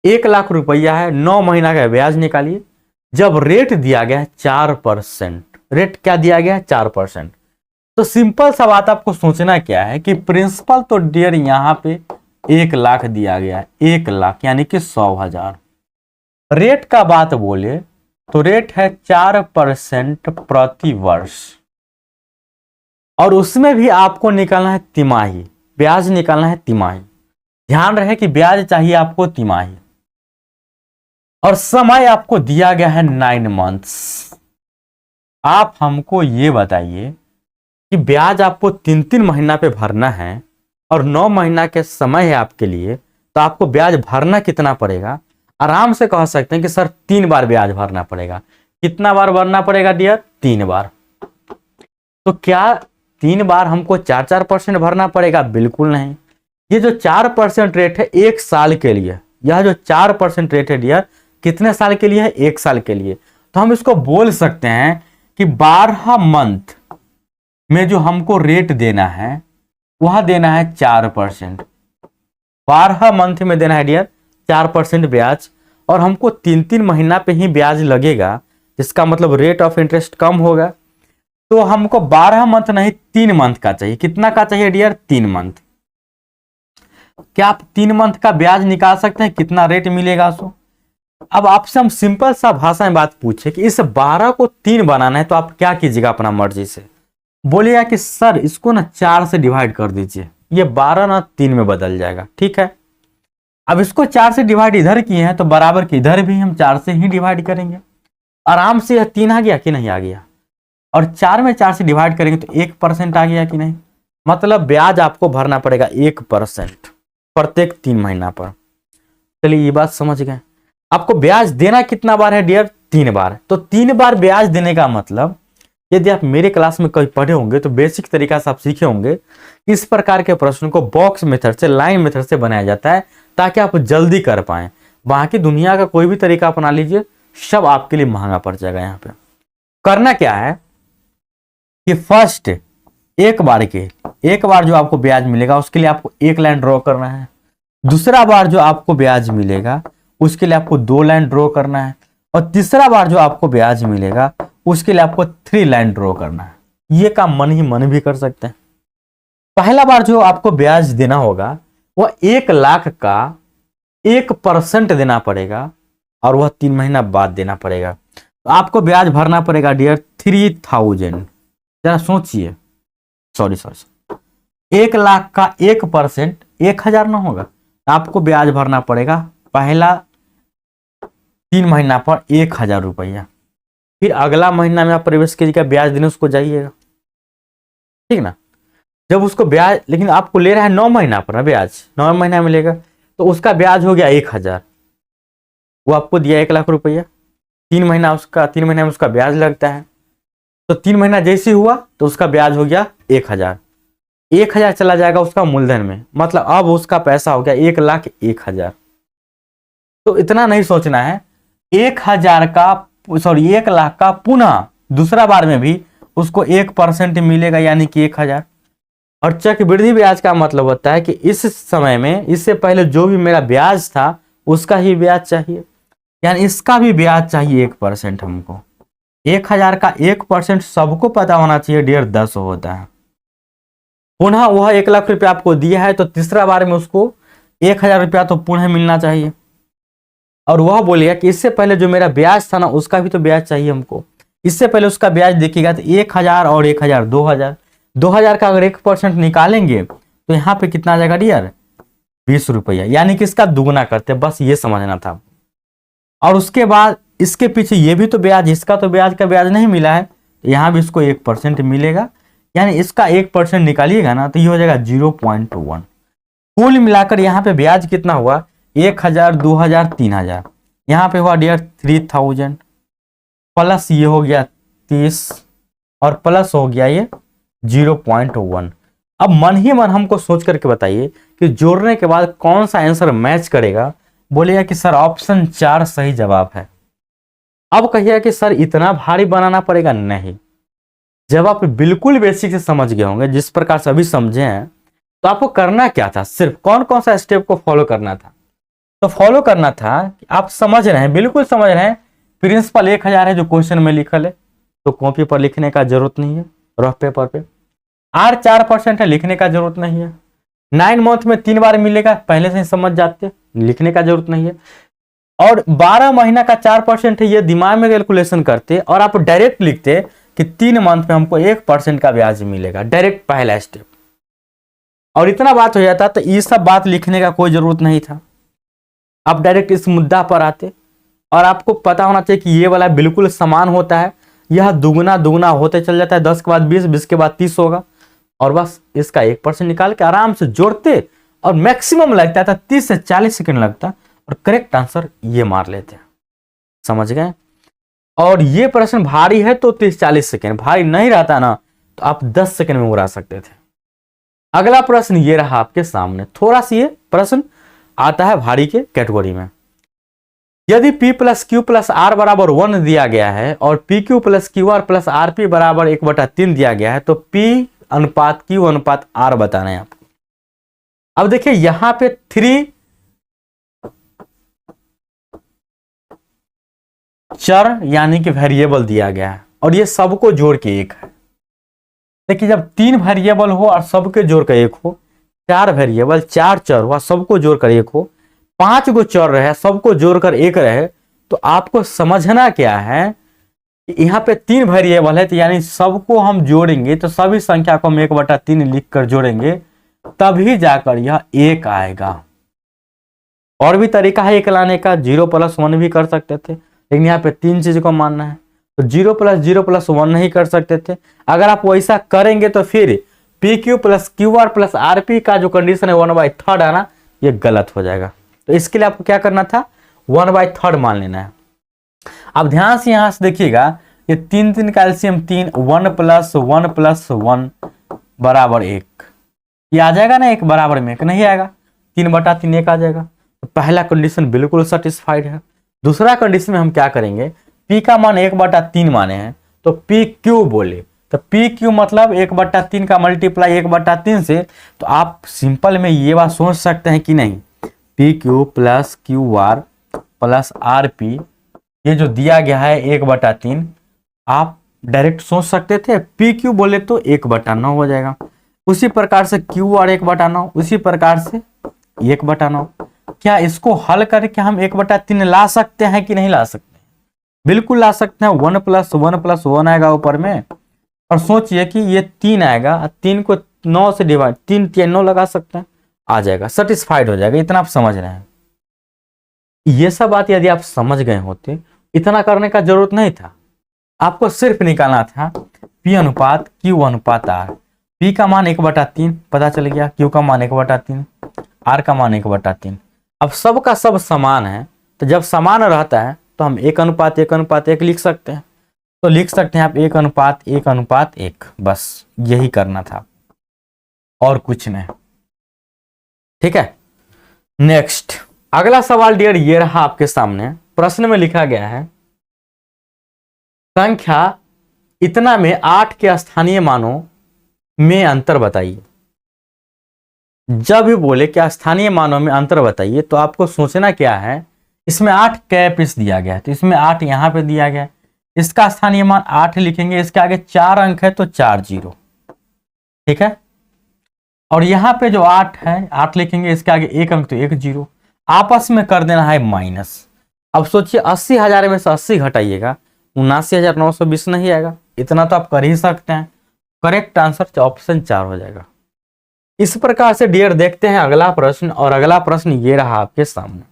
1 लाख रुपया है, 9 महीना का ब्याज निकालिए। जब रेट दिया गया है 4%, रेट क्या दिया गया है 4%, तो सिंपल सा बात आपको सोचना क्या है कि प्रिंसिपल तो डियर यहां पे 1 लाख दिया गया है, 1 लाख यानी कि 100,000। रेट का बात बोले तो रेट है 4% प्रति वर्ष, और उसमें भी आपको निकालना है तिमाही, ब्याज निकालना है तिमाही। ध्यान रहे कि ब्याज चाहिए आपको तिमाही, और समय आपको दिया गया है 9 मंथ्स। आप हमको ये बताइए कि ब्याज आपको 3-3 महीना पे भरना है और 9 महीना के समय है आपके लिए, तो आपको ब्याज भरना कितना पड़ेगा। आराम से कह सकते हैं कि सर 3 बार ब्याज भरना पड़ेगा। कितना बार भरना पड़ेगा डियर, 3 बार। तो क्या 3 बार हमको 4-4% भरना पड़ेगा, बिल्कुल नहीं। ये जो 4% रेट है 1 साल के लिए, यह जो 4% रेट है डियर कितने साल के लिए है, 1 साल के लिए। तो हम इसको बोल सकते हैं कि 12 मंथ में जो हमको रेट देना है वह देना है 4%। 12 मंथ में देना है डियर 4% ब्याज, और हमको 3-3 महीना पे ही ब्याज लगेगा, जिसका मतलब रेट ऑफ इंटरेस्ट कम होगा। तो हमको 12 मंथ नहीं 3 मंथ का चाहिए। कितना का चाहिए डियर, 3 मंथ। क्या आप 3 मंथ का ब्याज निकाल सकते हैं, कितना रेट मिलेगा सो। अब आपसे हम सिंपल सा भाषा में बात पूछे कि इस 12 को 3 बनाना है तो आप क्या कीजिएगा अपना मर्जी से। बोलिएगा कि सर इसको ना 4 से डिवाइड कर दीजिए, ये 12 ना 3 में बदल जाएगा, ठीक है। अब इसको 4 से डिवाइड इधर किए हैं तो बराबर के इधर भी हम 4 से ही डिवाइड करेंगे। आराम से यह 3 आ गया कि नहीं आ गया, और 4 में 4 से डिवाइड करेंगे तो 1% आ गया कि नहीं। मतलब ब्याज आपको भरना पड़ेगा 1% प्रत्येक 3 महीना पर। चलिए ये बात समझ गए। आपको ब्याज देना कितना बार है डियर, 3 बार। तो 3 बार ब्याज देने का मतलब, यदि आप मेरे क्लास में कहीं पढ़े होंगे तो बेसिक तरीका से आप सीखे होंगे, इस प्रकार के प्रश्न को बॉक्स मेथड से, लाइन मेथड से बनाया जाता है ताकि आप जल्दी कर पाए। बाकी दुनिया का कोई भी तरीका अपना लीजिए, सब आपके लिए महंगा पड़ जाएगा। यहाँ पे करना क्या है कि फर्स्ट एक बार जो आपको ब्याज मिलेगा उसके लिए आपको 1 लाइन ड्रॉ करना है। दूसरा बार जो आपको ब्याज मिलेगा उसके लिए आपको 2 लाइन ड्रॉ करना है, और तीसरा बार जो आपको ब्याज मिलेगा उसके लिए आपको 3 लाइन ड्रॉ करना है। ये काम मन ही मन भी कर सकते हैं। पहला बार जो आपको ब्याज देना होगा वह 1 लाख का 1% देना पड़ेगा, और वह 3 महीना बाद देना पड़ेगा। तो आपको ब्याज भरना पड़ेगा डियर 3000। जरा सोचिए, सॉरी 1 लाख का 1% 1000 ना होगा, आपको ब्याज भरना पड़ेगा पहला 3 महीना पर 1000 रुपया। फिर अगला महीना में आप प्रवेश कीजिएगा, ब्याज देने उसको जाइएगा, ठीक ना। जब उसको ब्याज, लेकिन आपको ले रहा है 9 महीना पर ना ब्याज, 9 महीना मिलेगा, तो उसका ब्याज हो गया 1000। वो आपको दिया 1 लाख रुपया, 3 महीना में उसका ब्याज लगता है, तो 3 महीना जैसे हुआ तो उसका ब्याज हो गया 1000। 1000 चला जाएगा उसका मूलधन में, मतलब अब उसका पैसा हो गया 1,01,000। तो इतना नहीं सोचना है, 1 लाख का पुनः दूसरा बार में भी उसको 1% मिलेगा, यानी कि 1000। और चक्रवृद्धि ब्याज का मतलब होता है कि इस समय में, इससे पहले जो भी मेरा ब्याज था उसका ही ब्याज चाहिए, यानी इसका भी ब्याज चाहिए 1% हमको। 1000 का 1% सबको पता होना चाहिए 1.5 होता है। पुनः वह 1 लाख रुपया आपको दिया है, तो तीसरा बार में उसको 1000 रुपया तो पुनः मिलना चाहिए। और वह बोलेगा कि इससे पहले जो मेरा ब्याज था ना उसका भी तो ब्याज चाहिए हमको। इससे पहले उसका ब्याज देखिएगा तो 1000 और 1000 2000, 2000 का अगर 1% निकालेंगे तो यहाँ पे कितना आ जाएगा डियर, 20 रुपया, यानी कि इसका दुगना करते, बस ये समझना था। और उसके बाद इसके पीछे ये भी तो ब्याज, इसका तो ब्याज का ब्याज नहीं मिला है, तो यहाँ भी इसको 1% मिलेगा, यानी इसका 1% निकालिएगा ना तो ये हो जाएगा 0.1। कुल मिलाकर यहाँ पे ब्याज कितना हुआ, 1000 2000 3000, यहाँ पे हुआ डियर 3000, प्लस ये हो गया 30 और प्लस हो गया ये 0.1। अब मन ही मन हमको सोच करके बताइए कि जोड़ने के बाद कौन सा आंसर मैच करेगा। बोलेगा कि सर ऑप्शन 4 सही जवाब है। अब कहिएगा कि सर इतना भारी बनाना पड़ेगा, नहीं। जब आप बिल्कुल बेसिक से समझ गए होंगे, जिस प्रकार से अभी समझे हैं, तो आपको करना क्या था, सिर्फ कौन कौन सा स्टेप को फॉलो करना था। तो फॉलो करना था कि आप समझ रहे हैं, बिल्कुल समझ रहे हैं, प्रिंसिपल 1000 है जो क्वेश्चन में लिखल है, तो कॉपी पर लिखने का जरूरत नहीं है, रफ पेपर पे। R 4% है, लिखने का जरूरत नहीं है। 9 मंथ में 3 बार मिलेगा, पहले से ही समझ जाते, लिखने का जरूरत नहीं है। और 12 महीना का 4% है, ये दिमाग में कैलकुलेशन करते और आप डायरेक्ट लिखते कि 3 मंथ में हमको 1% का ब्याज मिलेगा, डायरेक्ट पहला स्टेप। और इतना बात हो जाता तो ये सब बात लिखने का कोई जरूरत नहीं था, आप डायरेक्ट इस मुद्दा पर आते। और आपको पता होना चाहिए कि ये वाला बिल्कुल समान होता है, यह दुगना दुगना होते चल जाता है, 10 के बाद 20, 20 के बाद 30 होगा, और बस इसका 1% निकाल के आराम से जोड़ते, और मैक्सिमम लगता था 30 से 40 सेकंड लगता, और करेक्ट आंसर ये मार लेते हैं। समझ गए। और ये प्रश्न भारी है तो 30-40 सेकंड, भारी नहीं रहता ना तो आप 10 सेकंड में उड़ा सकते थे। अगला प्रश्न ये रहा आपके सामने, थोड़ा सा ये प्रश्न आता है भारी के कैटेगरी में। यदि P plus Q plus R बराबर 1 दिया गया है और PQ plus QR plus RP बराबर 1/3 दिया गया है, तो P अनुपात Q अनुपात R बताना है आपको। अब देखिए यहां पे 3 चर यानी कि वेरिएबल दिया गया है, और ये सबको जोड़ के 1 है। देखिए जब 3 वेरिएबल हो और सबके जोड़ कर 1 हो, 4 वेरिएबल 4 चर हुआ, सबको जोड़कर 1 हो, 5 गो चर रहे सबको जोड़कर 1 रहे, तो आपको समझना क्या है कि यहाँ पे 3 वेरिएबल है, तो यानी सबको हम जोड़ेंगे तो सभी संख्या को हम 1/3 लिख कर जोड़ेंगे, तभी जाकर यह 1 आएगा। और भी तरीका है 1 लाने का, 0 + 1 भी कर सकते थे, लेकिन यहाँ पे 3 चीज को मानना है, तो 0 + 0 + 1 नहीं कर सकते थे। अगर आप वैसा करेंगे तो फिर PQ plus QR plus RP का जो कंडीशन है 1/3 आना, ये गलत हो जाएगा। तो इसके लिए आपको क्या करना था, 1/3 मान लेना है। अब ध्यान से यहां से देखिएगा, ये 3 3 का एलसीएम 3, 1 + 1 + 1 बराबर 1, ये आ जाएगा ना, 1 बराबर में 1 नहीं आएगा, 3/3 1 आ जाएगा। तो पहला कंडीशन बिल्कुल सेटिस्फाइड है। दूसरा कंडीशन में हम क्या करेंगे, P का मान 1/3 माने हैं, तो PQ बोले, तो PQ मतलब 1/3 का मल्टीप्लाई 1/3 से, तो आप सिंपल में ये बात सोच सकते हैं कि नहीं, PQ plus QR plus RP ये जो दिया गया है 1/3, आप डायरेक्ट सोच सकते थे, PQ बोले तो 1/9 हो जाएगा, उसी प्रकार से QR 1/9, उसी प्रकार से 1/9। क्या इसको हल करके हम 1/3 ला सकते हैं कि नहीं ला सकते? बिल्कुल ला सकते हैं। 1 + 1 + 1 आएगा ऊपर में, और सोचिए कि ये 3 आएगा, 3 को 9 से डिवाइड, 3 3 9 लगा सकते हैं, आ जाएगा, सेटिस्फाइड हो जाएगा। इतना आप समझ रहे हैं। ये सब बात यदि आप समझ गए होते, इतना करने का जरूरत नहीं था। आपको सिर्फ निकालना था P अनुपात Q अनुपात R। P का मान 1/3 पता चल गया, Q का मान 1/3, R का मान 1/3। अब सब का सब समान है, तो जब समान रहता है तो हम 1:1:1 लिख सकते हैं। तो लिख सकते हैं आप 1:1:1, बस यही करना था और कुछ नहीं। ठीक है, नेक्स्ट अगला सवाल डियर ये रहा आपके सामने। प्रश्न में लिखा गया है संख्या इतना में 8 के स्थानीय मानों में अंतर बताइए। जब भी बोले क्या स्थानीय मानों में अंतर बताइए, तो आपको सोचना क्या है, इसमें 8 कैपिस दिया गया है, तो इसमें 8 यहां पे दिया गया है, इसका स्थानीय मान 8 लिखेंगे, इसके आगे 4 अंक है तो 4 0। ठीक है, और यहां पे जो 8 है 8 लिखेंगे, इसके आगे 1 अंक तो 1 0। आपस में कर देना है माइनस। अब सोचिए 80,000 में से 80 घटाइएगा, 79,920 नहीं आएगा। इतना तो आप कर ही सकते हैं। करेक्ट आंसर ऑप्शन 4 हो जाएगा। इस प्रकार से डियर देखते हैं अगला प्रश्न, और अगला प्रश्न ये रहा आपके सामने।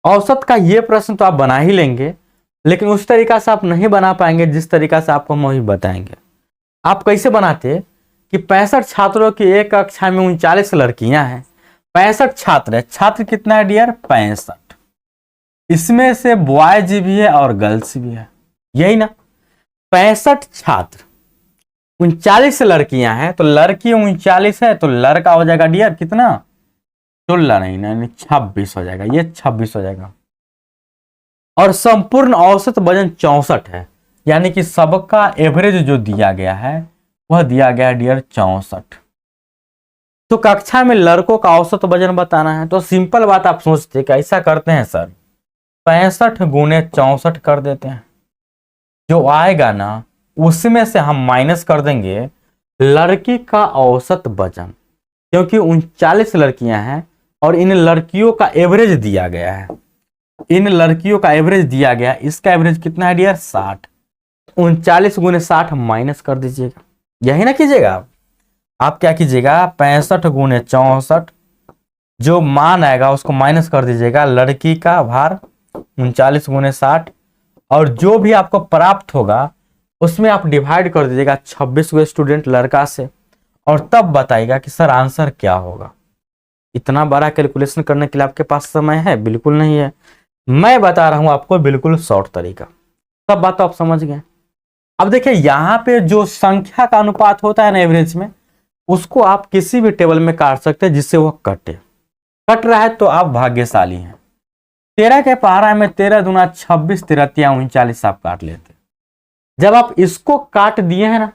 औसत का ये प्रश्न तो आप बना ही लेंगे, लेकिन उस तरीका से आप नहीं बना पाएंगे जिस तरीका से आपको हम वही बताएंगे। आप कैसे बनाते कि 65 छात्रों की एक कक्षा में 39 लड़कियां हैं, 65 छात्र है, छात्र कितना है डियर 65, इसमें से बॉयज भी है और गर्ल्स भी है, यही ना। 65 छात्र 39 लड़कियां हैं, तो लड़की 39 है, तो लड़का हो जाएगा डियर कितना 16 नहीं 26 हो जाएगा, ये 26 हो जाएगा। और संपूर्ण औसत वजन 64 है, यानी कि सबका एवरेज जो दिया गया है वह दिया गया है डियर 64। तो कक्षा में लड़कों का औसत वजन बताना है, तो सिंपल बात आप सोचते कि ऐसा करते हैं सर 65 गुने 64 कर देते हैं, जो आएगा ना उसमें से हम माइनस कर देंगे लड़की का औसत वजन, क्योंकि 39 लड़कियां हैं और इन लड़कियों का एवरेज दिया गया है, इन लड़कियों का एवरेज दिया गया, इसका एवरेज कितना है डियर 60। 39 गुने 60 माइनस कर दीजिएगा, यही ना कीजिएगा आप क्या कीजिएगा 65 गुने 64, जो मान आएगा उसको माइनस कर दीजिएगा, लड़की का भार 39 गुने 60, और जो भी आपको प्राप्त होगा उसमें आप डिवाइड कर दीजिएगा 26 को स्टूडेंट लड़का से, और तब बताइएगा कि सर आंसर क्या होगा। इतना बड़ा कैलकुलेशन करने के लिए आपके पास समय है? बिल्कुल नहीं है। मैं बता रहा हूं आपको बिल्कुल शॉर्ट तरीका, सब बात तो आप समझ गए। अब देखिए यहां पे जो संख्या का अनुपात होता है ना एवरेज में, उसको आप किसी भी टेबल में काट सकते हैं जिससे वह कटे। कट रहा है तो आप भाग्यशाली हैं। 13 के पहाड़ा में 13 दूना 26, 13 तिया 39 आप काट लेते। जब आप इसको काट दिए हैं ना,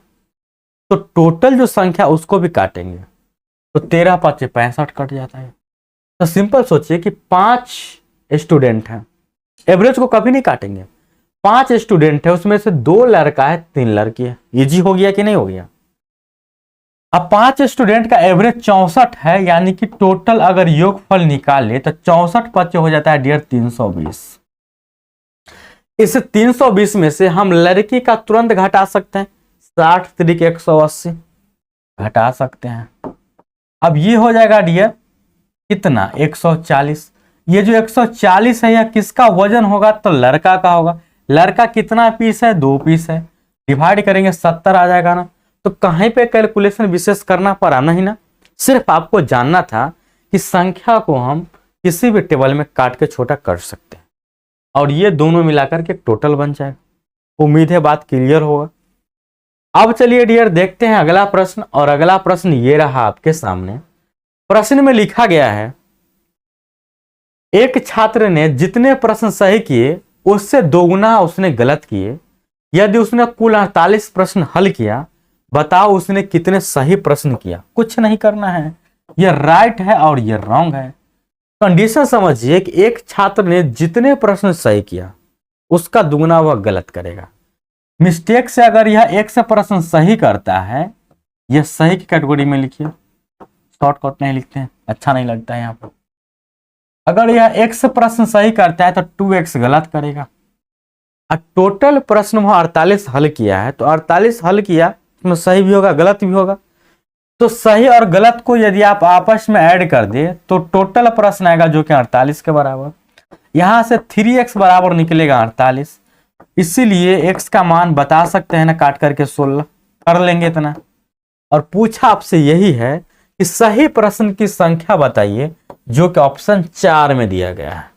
तो टोटल जो संख्या उसको भी काटेंगे, तो 13 5 65 कट जाता है। तो सिंपल सोचिए कि 5 स्टूडेंट हैं, एवरेज को कभी नहीं काटेंगे। 5 स्टूडेंट है, उसमें से 2 लड़का है 3 लड़की है। इजी हो गया कि नहीं हो गया? अब 5 स्टूडेंट का एवरेज 64 है, यानी कि टोटल अगर योगफल निकाल ले तो 64 5 हो जाता है डियर 320। इस 320 में से हम लड़की का तुरंत घटा सकते हैं, 60 3 के 180 घटा सकते हैं। अब ये हो जाएगा डियर कितना 140। ये जो 140 है यह किसका वजन होगा? तो लड़का का होगा। लड़का कितना पीस है? 2 पीस है। डिवाइड करेंगे 70 आ जाएगा ना। तो कहीं पे कैलकुलेशन विशेष करना पड़ा नहीं ना, सिर्फ आपको जानना था कि संख्या को हम किसी भी टेबल में काट के छोटा कर सकते हैं, और ये दोनों मिलाकर के टोटल बन जाएगा। उम्मीद है बात क्लियर होगा। अब चलिए डियर देखते हैं अगला प्रश्न, और अगला प्रश्न ये रहा आपके सामने। प्रश्न में लिखा गया है एक छात्र ने जितने प्रश्न सही किए उससे दोगुना उसने गलत किए। यदि उसने कुल 48 प्रश्न हल किया, बताओ उसने कितने सही प्रश्न किया। कुछ नहीं करना है, यह राइट है और यह रॉन्ग है। कंडीशन समझिए कि एक छात्र ने जितने प्रश्न सही किया उसका दुगना वह गलत करेगा। मिस्टेक से अगर यह 1 से प्रश्न सही करता है, यह सही की कैटेगरी में लिखिए, शॉर्टकट नहीं लिखते हैं, अच्छा नहीं लगता है यहाँ पर। अगर यह 1 से प्रश्न सही करता है तो 2x गलत करेगा। और टोटल प्रश्न वह 48 हल किया है, तो 48 हल किया उसमें सही भी होगा गलत भी होगा। तो सही और गलत को यदि आप आपस में ऐड कर दे तो टोटल प्रश्न आएगा जो कि 48 के बराबर। यहां से 3x बराबर निकलेगा 48, इसीलिए x का मान बता सकते हैं ना, काट करके 16 कर लेंगे इतना। और पूछा आपसे यही है कि सही प्रश्न की संख्या बताइए, जो कि ऑप्शन 4 में दिया गया है।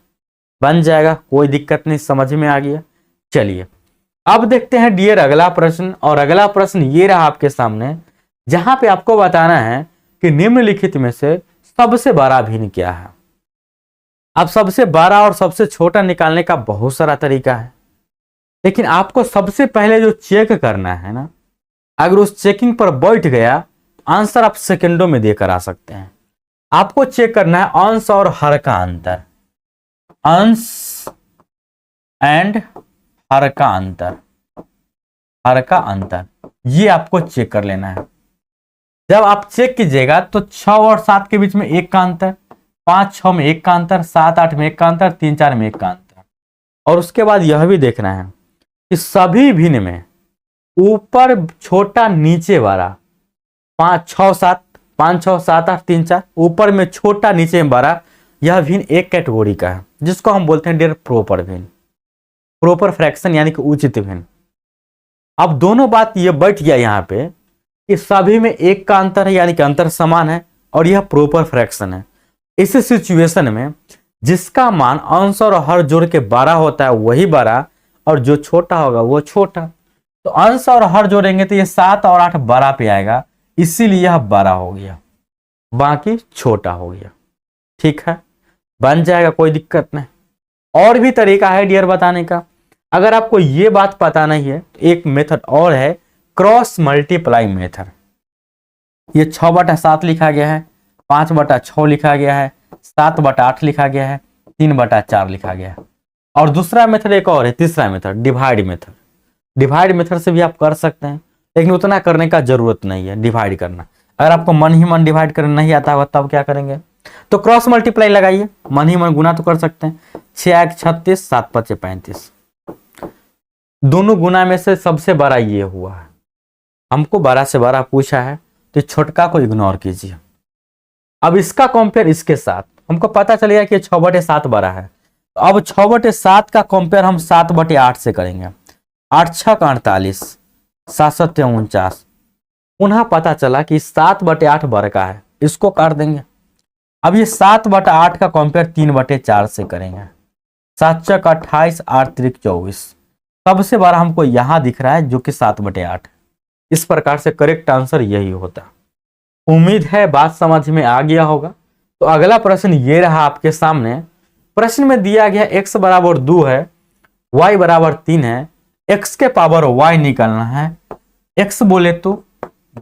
बन जाएगा, कोई दिक्कत नहीं, समझ में आ गया। चलिए अब देखते हैं डियर अगला प्रश्न। और अगला प्रश्न ये रहा आपके सामने, जहां पे आपको बताना है कि निम्नलिखित में से सबसे बड़ा भिन्न क्या है। अब सबसे बड़ा और सबसे छोटा निकालने का बहुत सारा तरीका है, लेकिन आपको सबसे पहले जो चेक करना है ना, अगर उस चेकिंग पर बैठ गया, आंसर आप सेकंडों में देकर आ सकते हैं। आपको चेक करना है अंश और हर का अंतर, अंश एंड हर का अंतर, हर का अंतर, ये आपको चेक कर लेना है। जब आप चेक कीजिएगा तो 6 और 7 के बीच में 1 का अंतर, 5 6 में 1 का अंतर, 7 8 में 1 का अंतर, 3 4 में 1 का अंतर। और उसके बाद यह भी देखना है कि सभी भिन्न में ऊपर छोटा नीचे बड़ा, 5 6 7, 5 6 7 8 3 4, ऊपर में छोटा नीचे में बड़ा, यह भिन्न एक कैटेगोरी का है, जिसको हम बोलते हैं डियर प्रॉपर भिन्न, प्रॉपर फ्रैक्शन यानी कि उचित भिन्न। अब दोनों बात ये बैठ गया यहाँ पे कि सभी में 1 का अंतर है, यानी कि अंतर समान है, और यह प्रॉपर फ्रैक्शन है। इस सिचुएशन में जिसका मान अंश और हर जोड़ के 12 होता है वही बड़ा, और जो छोटा होगा वो छोटा। तो अंश और हर जोड़ेंगे तो ये 7 और 8 12 पे आएगा, इसीलिए यह 12 हो गया, बाकी छोटा हो गया। ठीक है, बन जाएगा, कोई दिक्कत नहीं। और भी तरीका है डियर बताने का। अगर आपको ये बात पता नहीं है तो एक मेथड और है, क्रॉस मल्टीप्लाई मेथड। ये 6/7 लिखा गया है, 5/6 लिखा गया है, 7/8 लिखा गया है, 3/4 लिखा गया है। और दूसरा मेथड एक और है, तीसरा method divide method. Divide method से भी आप कर सकते हैं, लेकिन उतना करने का जरूरत नहीं है डिवाइड करना। अगर आपको मन ही मन डिवाइड करना नहीं आता होगा तब क्या करेंगे, तो क्रॉस मल्टीप्लाई लगाइए, मन ही मन गुना तो कर सकते हैं। 6 1 36, 7 5 35, दोनों गुना में से सबसे बड़ा ये हुआ है। हमको बड़ा से बड़ा पूछा है तो छोटका को इग्नोर कीजिए। अब इसका कंपेयर इसके साथ हमको पता चलेगा कि 6/7 बड़ा है, तो अब 6/7 का कंपेयर हम 7/8 से करेंगे। 8 6 48, 7 7 49, पुनः पता चला कि 7/8 बड़ा का है, इसको काट देंगे। अब ये 7/8 का कंपेयर 3/4 से करेंगे। 7 6 28, 8 3 24, सबसे बड़ा हमको यहां दिख रहा है जो कि 7/8। इस प्रकार से करेक्ट आंसर यही होता। उम्मीद है बात समझ में आ गया होगा। तो अगला प्रश्न ये रहा आपके सामने। प्रश्न में दिया गया x बराबर 2 है, y बराबर 3 है, x के पावर y निकालना है। x बोले तो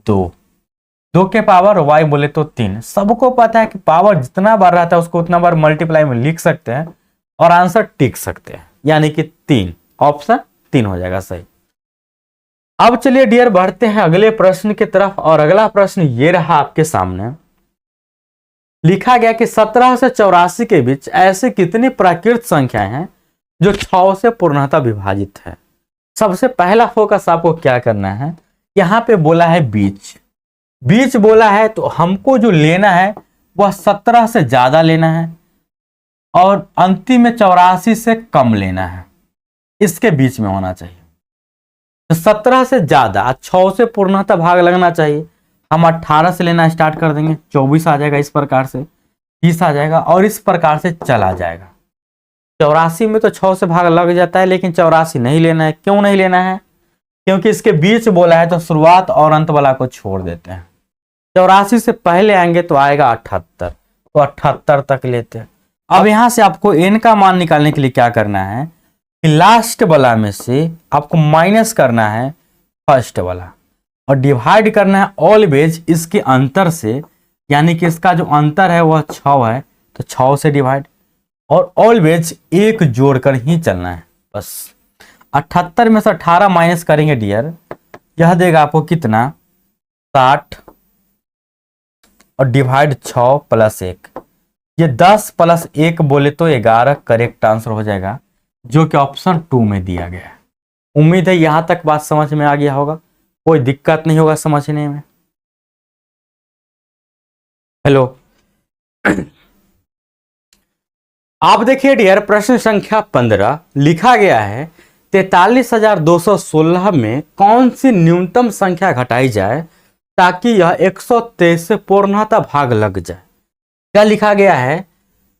2, 2 के पावर y बोले तो 3। सबको पता है कि पावर जितना बार रहता है उसको उतना बार मल्टीप्लाई में लिख सकते हैं और आंसर टिक सकते हैं, यानी कि 3, ऑप्शन 3 हो जाएगा सही। अब चलिए डियर बढ़ते हैं अगले प्रश्न की तरफ। और अगला प्रश्न ये रहा आपके सामने। लिखा गया कि 17 से 84 के बीच ऐसे कितनी प्राकृत संख्याएं हैं जो 6 से पूर्णतः विभाजित है। सबसे पहला फोकस आपको क्या करना है, यहां पे बोला है बीच। बीच बोला है तो हमको जो लेना है वह 17 से ज्यादा लेना है और अंतिम में 84 से कम लेना है, इसके बीच में होना चाहिए। तो 17 से ज्यादा 6 से पूर्णतः भाग लगना चाहिए। हम 18 से लेना स्टार्ट कर देंगे, 24 आ जाएगा, इस प्रकार से 30 आ जाएगा और इस प्रकार से चला जाएगा। 84 में तो 6 से भाग लग जाता है, लेकिन 84 नहीं लेना है। क्यों नहीं लेना है, क्योंकि इसके बीच बोला है तो शुरुआत और अंत वाला को छोड़ देते हैं। 84 से पहले आएंगे तो आएगा 78, तो 78 तक लेते हैं। अब यहां से आपको n का मान निकालने के लिए क्या करना है कि लास्ट वाला में से आपको माइनस करना है फर्स्ट वाला और डिवाइड करना है ऑलवेज इसके अंतर से, यानी कि इसका जो अंतर है वह 6 है तो 6 से डिवाइड और ऑलवेज 1 जोड़कर ही चलना है बस। 78 में से 18 माइनस करेंगे डियर, यह देगा आपको कितना 60 और डिवाइड 6 प्लस 1, ये 10 प्लस 1 बोले तो 11 करेक्ट आंसर हो जाएगा, जो कि ऑप्शन 2 में दिया गया है। उम्मीद है यहां तक बात समझ में आ गया होगा, कोई दिक्कत नहीं होगा समझने में। हेलो आप देखिए डियर प्रश्न संख्या 15 लिखा गया है 43,216 में कौन सी न्यूनतम संख्या घटाई जाए ताकि यह 123 से पूर्णतः भाग लग जाए। क्या लिखा गया है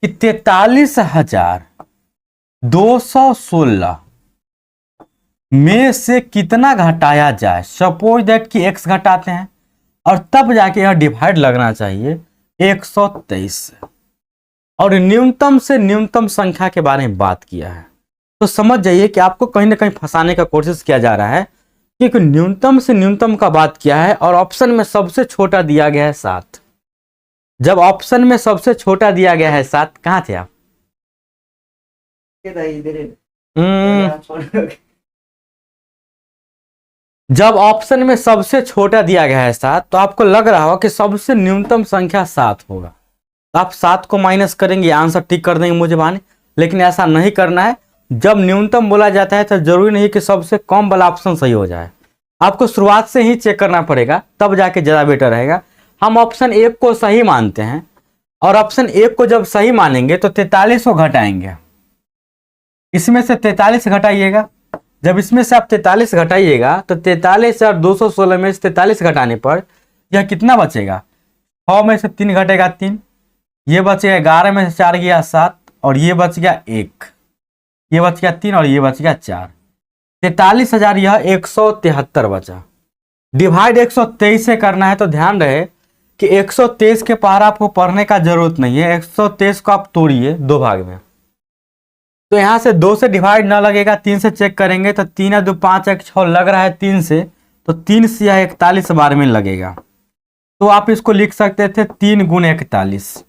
कि 43,216 में से कितना घटाया जाए। सपोज दैट कि x घटाते हैं और तब जाके यह डिवाइड लगना चाहिए 123 से, और न्यूनतम से न्यूनतम संख्या के बारे में बात किया है। तो समझ जाइए कि आपको कहीं ना कहीं फंसाने का कोशिश किया जा रहा है, क्योंकि न्यूनतम से न्यूनतम का बात किया है और ऑप्शन में सबसे छोटा दिया गया है 7। जब ऑप्शन में सबसे छोटा दिया गया है 7, कहां थे आप? जब ऑप्शन में सबसे छोटा दिया गया है 7 तो आपको लग रहा होगा कि सबसे न्यूनतम संख्या 7 होगा। आप 7 को माइनस करेंगे, आंसर टिक कर देंगे मुझे माने, लेकिन ऐसा नहीं करना है। जब न्यूनतम बोला जाता है तो जरूरी नहीं कि सबसे कम वाला ऑप्शन सही हो जाए, आपको शुरुआत से ही चेक करना पड़ेगा, तब जाके ज़्यादा बेटर रहेगा। हम ऑप्शन 1 को सही मानते हैं और ऑप्शन 1 को जब सही मानेंगे तो 43 को घटाएंगे। इसमें से 43 घटाइएगा, जब इसमें से आप 43 घटाइएगा तो 43,216 में से 43 घटाने पर यह कितना बचेगा? 6 में से 3 घटेगा 3, ये बचेगा 11 में से 4 गया 7, और ये बच गया 1, ये बच गया 3 और ये बच गया 4। 43,000 यह 173 बचा। डिवाइड 123 से करना है तो ध्यान रहे कि 123 के पार आपको पढ़ने का जरूरत नहीं है। 123 को आप तोड़िए 2 भाग में, तो यहां से 2 से डिवाइड ना लगेगा, 3 से चेक करेंगे तो 3 या 2 5 1 6 लग रहा है 3 से, तो 3 से यह 41 बार में लगेगा। तो आप इसको लिख सकते थे 3 गुणे 41।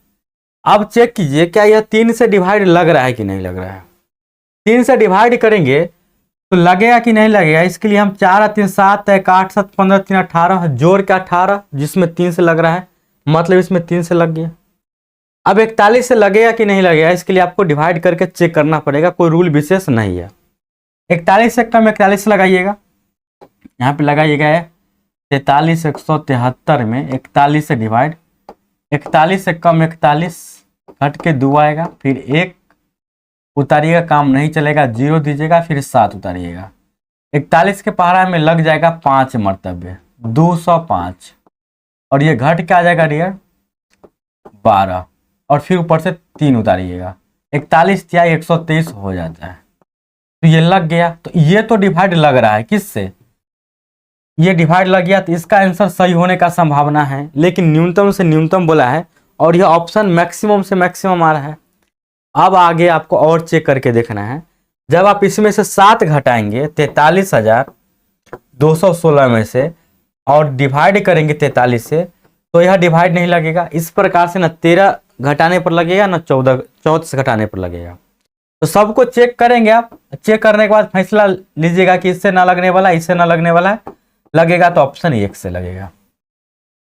अब चेक कीजिए क्या यह 3 से डिवाइड लग रहा है कि नहीं लग रहा है। 3 से डिवाइड करेंगे तो लगेगा कि नहीं लगेगा। इसके लिए हम 4 और 3 7 1 8 7 15 3 18 जोड़ के 18, जिसमें 3 से लग रहा है, मतलब इसमें 3 से लग गया। अब 41 से लगेगा कि नहीं लगेगा, इसके लिए आपको डिवाइड करके चेक करना पड़ेगा, कोई रूल विशेष नहीं है। 41 से कम 41 लगाइएगा, यहाँ पे लगाइएगा 43 173 में 41 से डिवाइड, 41 से कम 41 घट के 2 आएगा, फिर 1 उतारिएगा, काम नहीं चलेगा, 0 दीजिएगा, फिर 7 उतारिएगा। 41 के पहाड़ा में लग जाएगा 5 मरतबे, 205, और ये घट के आ जाएगा डियर 12, और फिर ऊपर से 3 उतारिएगा। 41 या 123 हो जाता है। तो ये लग गया, तो ये तो डिवाइड लग रहा है किससे? ये डिवाइड लग गया, तो इसका आंसर सही होने का संभावना है। लेकिन न्यूनतम से न्यूनतम बोला है और यह ऑप्शन मैक्सिमम से मैक्सिमम आ रहा है। अब आगे आपको और चेक करके देखना है। जब आप इसमें से 7 घटाएंगे 43,216 में से और डिवाइड करेंगे 43 से, तो यह डिवाइड नहीं लगेगा। इस प्रकार से न 13 घटाने पर लगेगा, न 34 घटाने पर लगेगा। तो सबको चेक करेंगे आप, चेक करने के बाद फैसला लीजिएगा कि इससे ना लगने वाला, इससे ना लगने वाला है, लगेगा तो ऑप्शन 1 से लगेगा।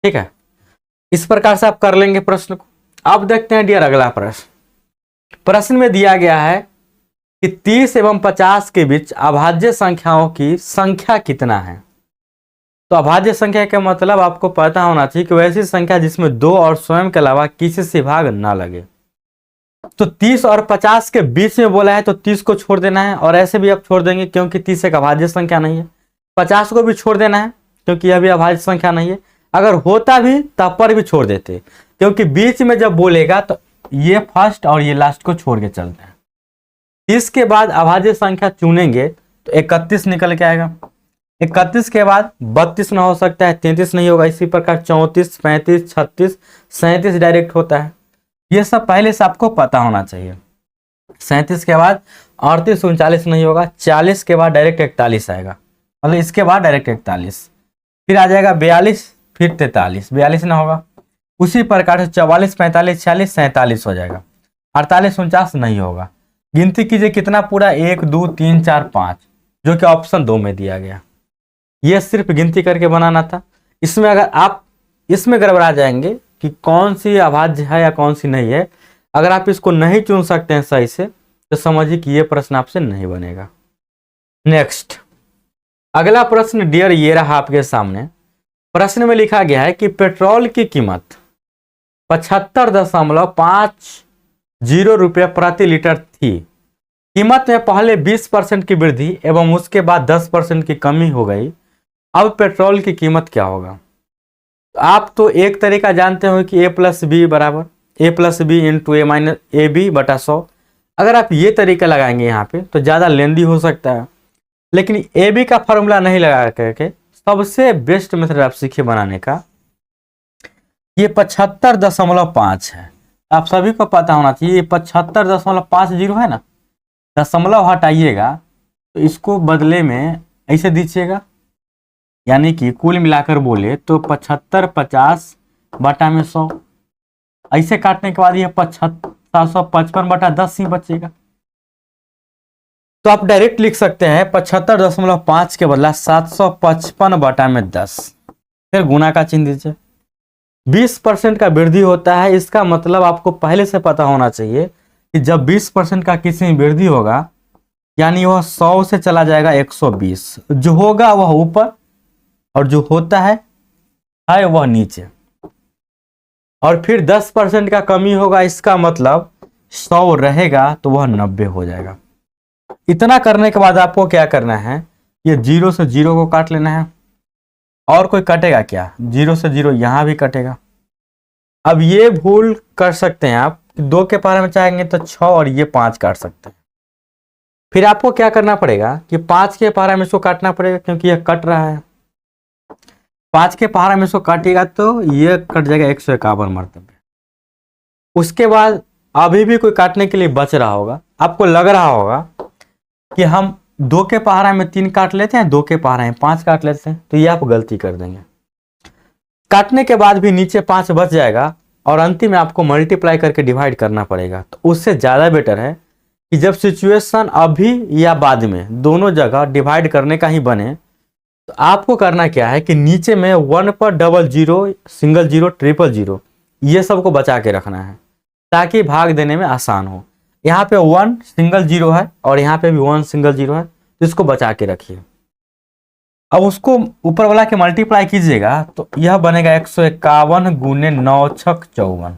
ठीक है, इस प्रकार से आप कर लेंगे प्रश्न को। अब देखते हैं डियर अगला प्रश्न। प्रश्न में दिया गया है कि 30 एवं 50 के बीच अभाज्य संख्याओं की संख्या कितना है। तो अभाज्य संख्या का मतलब आपको पता होना चाहिए कि वैसी संख्या जिसमें 2 और स्वयं के अलावा किसी से भाग ना लगे। तो 30 और 50 के बीच में बोला है तो 30 को छोड़ देना है, और ऐसे भी आप छोड़ देंगे क्योंकि 30 एक अभाज्य संख्या नहीं है। 50 को भी छोड़ देना है क्योंकि यह भी अभाज्य संख्या नहीं है। अगर होता भी तब पर भी छोड़ देते, क्योंकि बीच में जब बोलेगा तो ये फर्स्ट और ये लास्ट को छोड़ के चलते हैं। 30 के बाद अभाज्य संख्या चुनेंगे तो 31 निकल के आएगा। 31 के बाद 32 ना हो सकता है, 33 नहीं होगा। इसी प्रकार 34 35 36 37 डायरेक्ट होता है। ये सब पहले से आपको पता होना चाहिए। 37 के बाद 38 39 नहीं होगा। 40 के बाद डायरेक्ट 41 आएगा, मतलब इसके बाद डायरेक्ट 41, फिर आ जाएगा 42, फिर 43, 42 ना होगा। उसी प्रकार से 44 45 46 47 हो जाएगा। 48 49 नहीं होगा। गिनती कीजिए कितना पूरा, 1 2 3 4 5, जो कि ऑप्शन 2 में दिया गया। यह सिर्फ गिनती करके बनाना था। इसमें अगर आप इसमें गड़बड़ा जाएंगे कि कौन सी अभाज्य है या कौन सी नहीं है, अगर आप इसको नहीं चुन सकते हैं सही से, तो समझिए कि यह प्रश्न आपसे नहीं बनेगा। नेक्स्ट अगला प्रश्न डियर ये रहा आपके सामने। प्रश्न में लिखा गया है कि पेट्रोल की कीमत 75.50 रुपये प्रति लीटर थी, कीमत में पहले 20% की वृद्धि एवं उसके बाद 10% की कमी हो गई। अब पेट्रोल की कीमत क्या होगा? आप तो एक तरीका जानते हो कि A+B इंटू A-AB बटा 100। अगर आप ये तरीका लगाएंगे यहाँ पे तो ज़्यादा लेंदी हो सकता है, लेकिन AB का फॉर्मूला नहीं लगा करके सबसे बेस्ट मेथड आप सीखिए बनाने का। ये 75.5 है, आप सभी को पता होना चाहिए। ये 75.50 है ना, दशमलव हटाइएगा तो इसको बदले में ऐसे दीजिएगा, यानी कि कुल मिलाकर बोले तो 75 50 बटा में 100। ऐसे काटने के बाद ये 755/10 ही बचेगा। तो आप डायरेक्ट लिख सकते हैं 75.5 के बदला 755/10, फिर गुना का चिन्ह दीजिए। 20% का वृद्धि होता है, इसका मतलब आपको पहले से पता होना चाहिए कि जब 20% का किसी में वृद्धि होगा यानी वह 100 से चला जाएगा 120, जो होगा वह ऊपर और जो होता है वह नीचे। और फिर 10% का कमी होगा, इसका मतलब 100 रहेगा तो वह 90 हो जाएगा। इतना करने के बाद आपको क्या करना है, ये 0 से 0 को काट लेना है। और कोई कटेगा क्या? 0 से 0 यहां भी कटेगा। अब ये भूल कर सकते हैं आप, 2 के पारे में चाहेंगे तो 6 और ये 5 काट सकते हैं। फिर आपको क्या करना पड़ेगा कि 5 के पारे में इसको काटना पड़ेगा, क्योंकि यह कट रहा है। 5 के पारे में इसको काटिएगा तो ये कट जाएगा 151 मरतबे। उसके बाद अभी भी कोई काटने के लिए बच रहा होगा, आपको लग रहा होगा कि हम 2 के पहाड़ा में 3 काट लेते हैं, 2 के पहाड़ा में 5 काट लेते हैं, तो ये आप गलती कर देंगे। काटने के बाद भी नीचे 5 बच जाएगा और अंतिम में आपको मल्टीप्लाई करके डिवाइड करना पड़ेगा। तो उससे ज़्यादा बेटर है कि जब सिचुएशन अभी या बाद में दोनों जगह डिवाइड करने का ही बने तो आपको करना क्या है कि नीचे में 1 पर 00, सिंगल 0, ट्रिपल 0 ये सबको बचा के रखना है ताकि भाग देने में आसान हो। यहाँ पे 1 सिंगल 0 है और यहाँ पे भी 1 सिंगल 0 है, तो इसको बचा के रखिए। अब उसको ऊपर वाला के मल्टीप्लाई कीजिएगा तो यह बनेगा 151 गुने 9 छक 54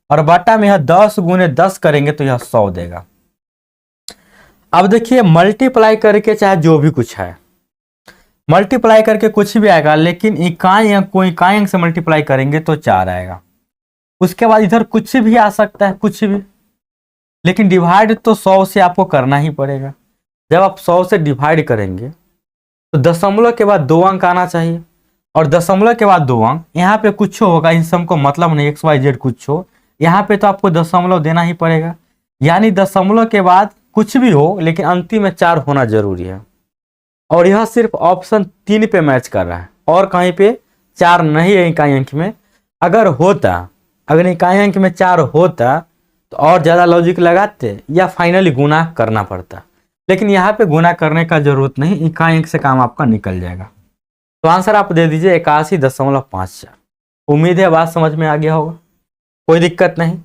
और बटा में यह 10 गुने 10 करेंगे तो यह 100 देगा। अब देखिए मल्टीप्लाई करके चाहे जो भी कुछ है, मल्टीप्लाई करके कुछ भी आएगा, लेकिन इकाई अंक को इकाई अंक से मल्टीप्लाई करेंगे तो 4 आएगा। उसके बाद इधर कुछ भी आ सकता है, कुछ भी, लेकिन डिवाइड तो 100 से आपको करना ही पड़ेगा। जब आप 100 से डिवाइड करेंगे तो दशमलव के बाद 2 अंक आना चाहिए और दशमलव के बाद 2 अंक, यहाँ पे कुछ होगा, इन सब को मतलब नहीं XYZ कुछ हो, यहाँ पे तो आपको दशमलव देना ही पड़ेगा। यानी दशमलव के बाद कुछ भी हो लेकिन अंतिम में 4 होना जरूरी है। और यह सिर्फ ऑप्शन 3 पे मैच कर रहा है और कहीं पे 4 नहीं है इकाई अंक में। अगर इकाई अंक में 4 होता तो और ज़्यादा लॉजिक लगाते या फाइनली गुना करना पड़ता, लेकिन यहाँ पे गुना करने का जरूरत नहीं, इकाई अंक से काम आपका निकल जाएगा। तो आंसर आप दे दीजिए 81.54। उम्मीद है बात समझ में आ गया होगा, कोई दिक्कत नहीं।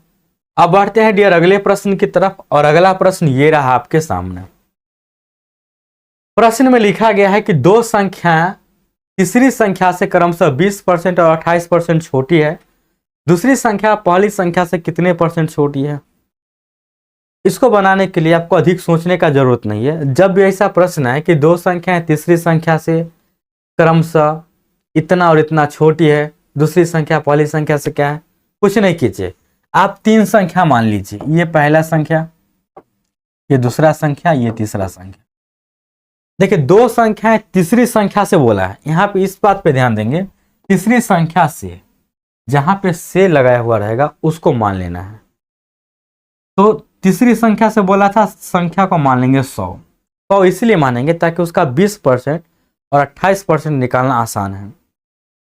अब बढ़ते हैं डियर अगले प्रश्न की तरफ और अगला प्रश्न ये रहा आपके सामने। प्रश्न में लिखा गया है कि 2 संख्या तीसरी संख्या से क्रमशः 20% और 28% छोटी है, दूसरी संख्या पहली संख्या से कितने % छोटी है। इसको बनाने के लिए आपको अधिक सोचने का जरूरत नहीं है। जब भी ऐसा प्रश्न है कि 2 संख्याएं तीसरी संख्या से क्रमशः इतना और इतना छोटी है, दूसरी संख्या पहली संख्या से क्या है, कुछ नहीं कीजिए, आप 3 संख्या मान लीजिए, ये पहला संख्या, ये दूसरा संख्या, ये तीसरा संख्या। देखिए 2 संख्याएं तीसरी संख्या से बोला है, यहाँ पे इस बात पे ध्यान देंगे, तीसरी संख्या से जहां पे से लगाया हुआ रहेगा उसको मान लेना है। तो तीसरी संख्या से बोला था, संख्या को मान लेंगे 100 इसलिए मानेंगे ताकि उसका 20% और 28% निकालना आसान है।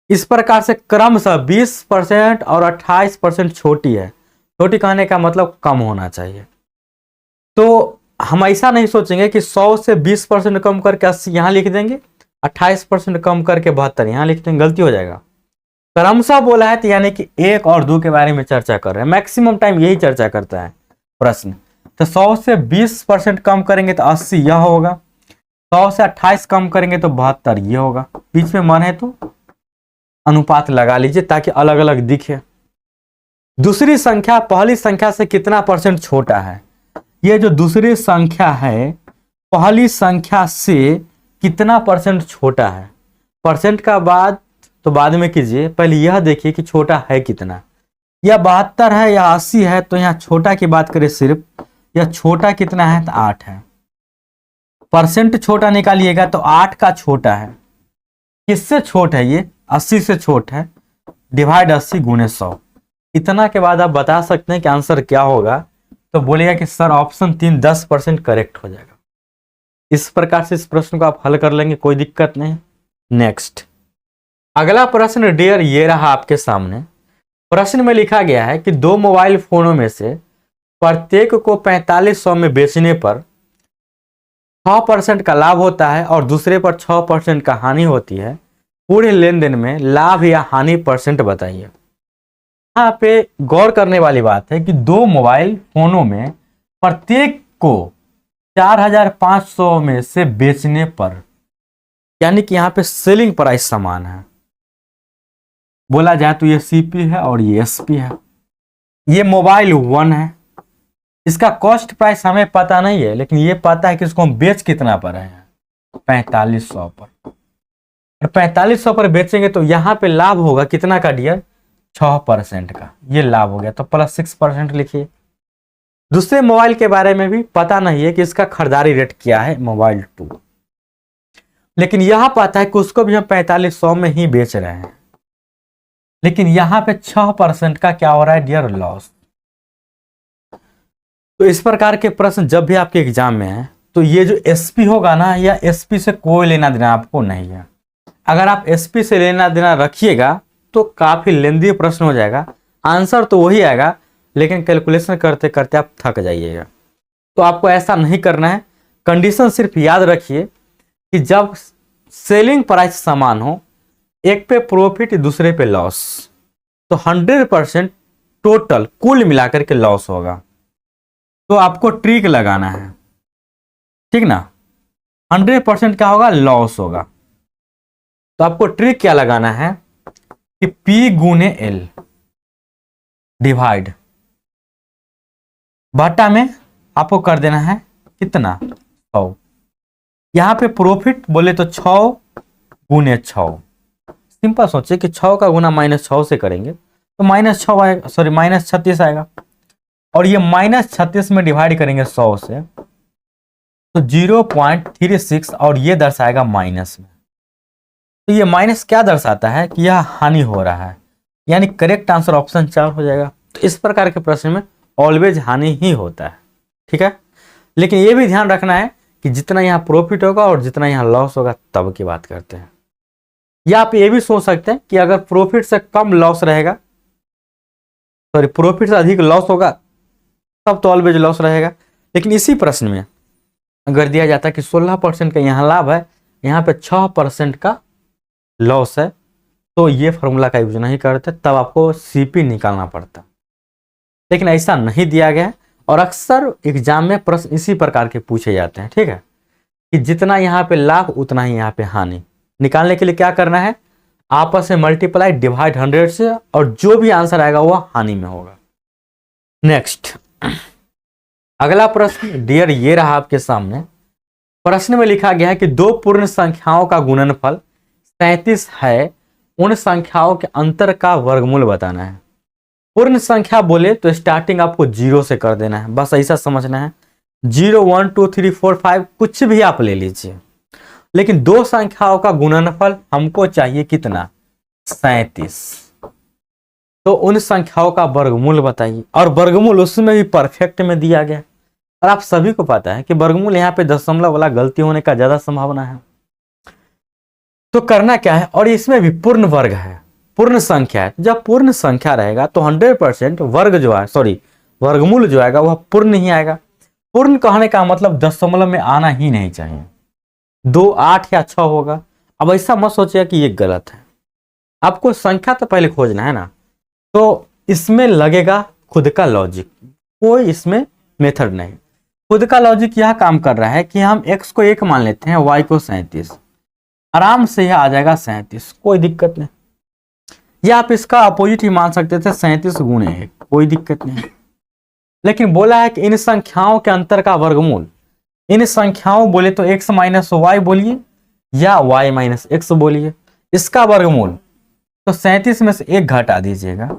इस प्रकार से क्रमशः 20% और 28% छोटी है। छोटी कहने का मतलब कम होना चाहिए। तो हम ऐसा नहीं सोचेंगे कि 100 से 20% कम करके 80 यहाँ लिख देंगे, 28% कम करके 72 यहाँ लिख देंगे, गलती हो जाएगा। क्रमशः बोला है तो यानी कि 1 और 2 के बारे में चर्चा कर रहे हैं, मैक्सिमम टाइम यही चर्चा करता है प्रश्न। तो 100 से 20% कम करेंगे तो 80 यह होगा, 100 से 28 कम करेंगे तो 72 ये होगा। बीच में मन है तो अनुपात लगा लीजिए ताकि अलग अलग दिखे। दूसरी संख्या पहली संख्या से कितना % छोटा है, ये जो दूसरी संख्या है पहली संख्या से कितना परसेंट छोटा है। परसेंट का बात तो बाद में कीजिए, पहले यह देखिए कि छोटा है कितना। यह 72 है या 80 है, तो यहाँ छोटा की बात करें सिर्फ, यह छोटा कितना है तो 8 है। परसेंट छोटा निकालिएगा तो 8 का छोटा है। किससे छोट है ये? 80 से छोट है। डिवाइड 80 गुणे 100। इतना के बाद आप बता सकते हैं कि आंसर क्या होगा। तो बोलेगा कि सर ऑप्शन 3 10% करेक्ट हो जाएगा। इस प्रकार से इस प्रश्न को आप हल कर लेंगे, कोई दिक्कत नहीं। नेक्स्ट अगला प्रश्न डियर ये रहा आपके सामने। प्रश्न में लिखा गया है कि दो मोबाइल फोनों में से प्रत्येक को 4500 में बेचने पर 6% का लाभ होता है और दूसरे पर 6% का हानि होती है। पूरे लेन देन में लाभ या हानि परसेंट बताइए। यहाँ पे गौर करने वाली बात है कि दो मोबाइल फोनों में प्रत्येक को 4500 में से बेचने पर, यानी कि यहाँ पे सेलिंग प्राइस समान है। बोला जाए तो ये सीपी है और ये एसपी है। ये मोबाइल 1 है, इसका कॉस्ट प्राइस हमें पता नहीं है, लेकिन ये पता है कि इसको हम बेच कितना पर रहे हैं, 4500 पर। और 4500 पर बेचेंगे तो यहाँ पे लाभ होगा कितना का डियर? 6% का। ये लाभ हो गया, तो प्लस 6% लिखिए। दूसरे मोबाइल के बारे में भी पता नहीं है कि इसका खरीदारी रेट क्या है, मोबाइल 2, लेकिन यह पता है कि उसको भी हम 4500 में ही बेच रहे हैं। लेकिन यहां पे 6% का क्या हो रहा है डियर? लॉस। तो इस प्रकार के प्रश्न जब भी आपके एग्जाम में है तो ये जो एसपी होगा ना, या एसपी से कोई लेना देना आपको नहीं है। अगर आप एसपी से लेना देना रखिएगा तो काफी लेंदी प्रश्न हो जाएगा। आंसर तो वही आएगा, लेकिन कैलकुलेशन करते करते आप थक जाइएगा। तो आपको ऐसा नहीं करना है। कंडीशन सिर्फ याद रखिए कि जब सेलिंग प्राइस समान हो, एक पे प्रॉफिट दूसरे पे लॉस, तो 100% टोटल कुल मिलाकर के लॉस होगा। तो आपको ट्रिक लगाना है, ठीक ना। 100% क्या होगा? लॉस होगा। तो आपको ट्रिक क्या लगाना है कि P गुने L डिवाइड बटा में आपको कर देना है कितना? 100। यहां पे प्रॉफिट बोले तो 6 गुने 6। सिंपल सोचिए कि 6 का गुना -6 से करेंगे तो -6 आएगा, सॉरी -36 आएगा। और ये -36 में डिवाइड करेंगे 100 से तो 0.36, और ये दर्शाएगा माइनस में। तो ये माइनस क्या दर्शाता है कि यह हानि हो रहा है, यानी करेक्ट आंसर ऑप्शन 4 हो जाएगा। तो इस प्रकार के प्रश्न में ऑलवेज हानि ही होता है, ठीक है। लेकिन ये भी ध्यान रखना है कि जितना यहाँ प्रॉफिट होगा और जितना यहाँ लॉस होगा तब की बात करते हैं। या आप ये भी सोच सकते हैं कि अगर प्रॉफिट से कम लॉस रहेगा, सॉरी प्रॉफिट से अधिक लॉस होगा, तब तो ऑलवेज लॉस रहेगा। लेकिन इसी प्रश्न में अगर दिया जाता है कि 16% का यहाँ लाभ है, यहाँ पे 6% का लॉस है, तो ये फॉर्मूला का यूज नहीं करते, तब आपको सीपी निकालना पड़ता। लेकिन ऐसा नहीं दिया गया है, और अक्सर एग्जाम में प्रश्न इसी प्रकार के पूछे जाते हैं, ठीक है, कि जितना यहाँ पे लाभ उतना ही यहाँ पे हानि। निकालने के लिए क्या करना है? आपस में मल्टीप्लाई डिवाइड 100 से, और जो भी आंसर आएगा वो हानि में होगा। नेक्स्ट अगला प्रश्न डियर ये रहा आपके सामने। प्रश्न में लिखा गया है कि दो पूर्ण संख्याओं का गुणनफल 37 है, उन संख्याओं के अंतर का वर्गमूल बताना है। पूर्ण संख्या बोले तो स्टार्टिंग आपको 0 से कर देना है, बस ऐसा समझना है। 0 1 2 3 4 5 कुछ भी आप ले लीजिए, लेकिन दो संख्याओं का गुणनफल हमको चाहिए कितना? 37। तो उन संख्याओं का वर्गमूल बताइए, और वर्गमूल उसमें भी परफेक्ट में दिया गया। और आप सभी को पता है कि वर्गमूल यहाँ पे दशमलव वाला गलती होने का ज्यादा संभावना है। तो करना क्या है? और इसमें भी पूर्ण वर्ग है, पूर्ण संख्या है। जब पूर्ण संख्या रहेगा तो 100% वर्ग जो है, सॉरी वर्गमूल जो आएगा वह पूर्ण ही आएगा। पूर्ण कहने का मतलब दशमलव में आना ही नहीं चाहिए। 2 8 या 6 होगा। अब ऐसा मत सोचिए कि ये गलत है, आपको संख्या तो पहले खोजना है ना। तो इसमें लगेगा खुद का लॉजिक, कोई इसमें मेथड नहीं। खुद का लॉजिक यह काम कर रहा है कि हम x को 1 मान लेते हैं, y को 37, आराम से यह आ जाएगा 37, कोई दिक्कत नहीं। या आप इसका अपोजिट ही मान सकते थे, 37 गुणे 1, कोई दिक्कत नहीं। लेकिन बोला है कि इन संख्याओं के अंतर का वर्गमूल, इन संख्याओं बोले तो x माइनस वाई बोलिए या y माइनस एक्स बोलिए, इसका वर्गमूल तो 37 में से एक घटा दीजिएगा,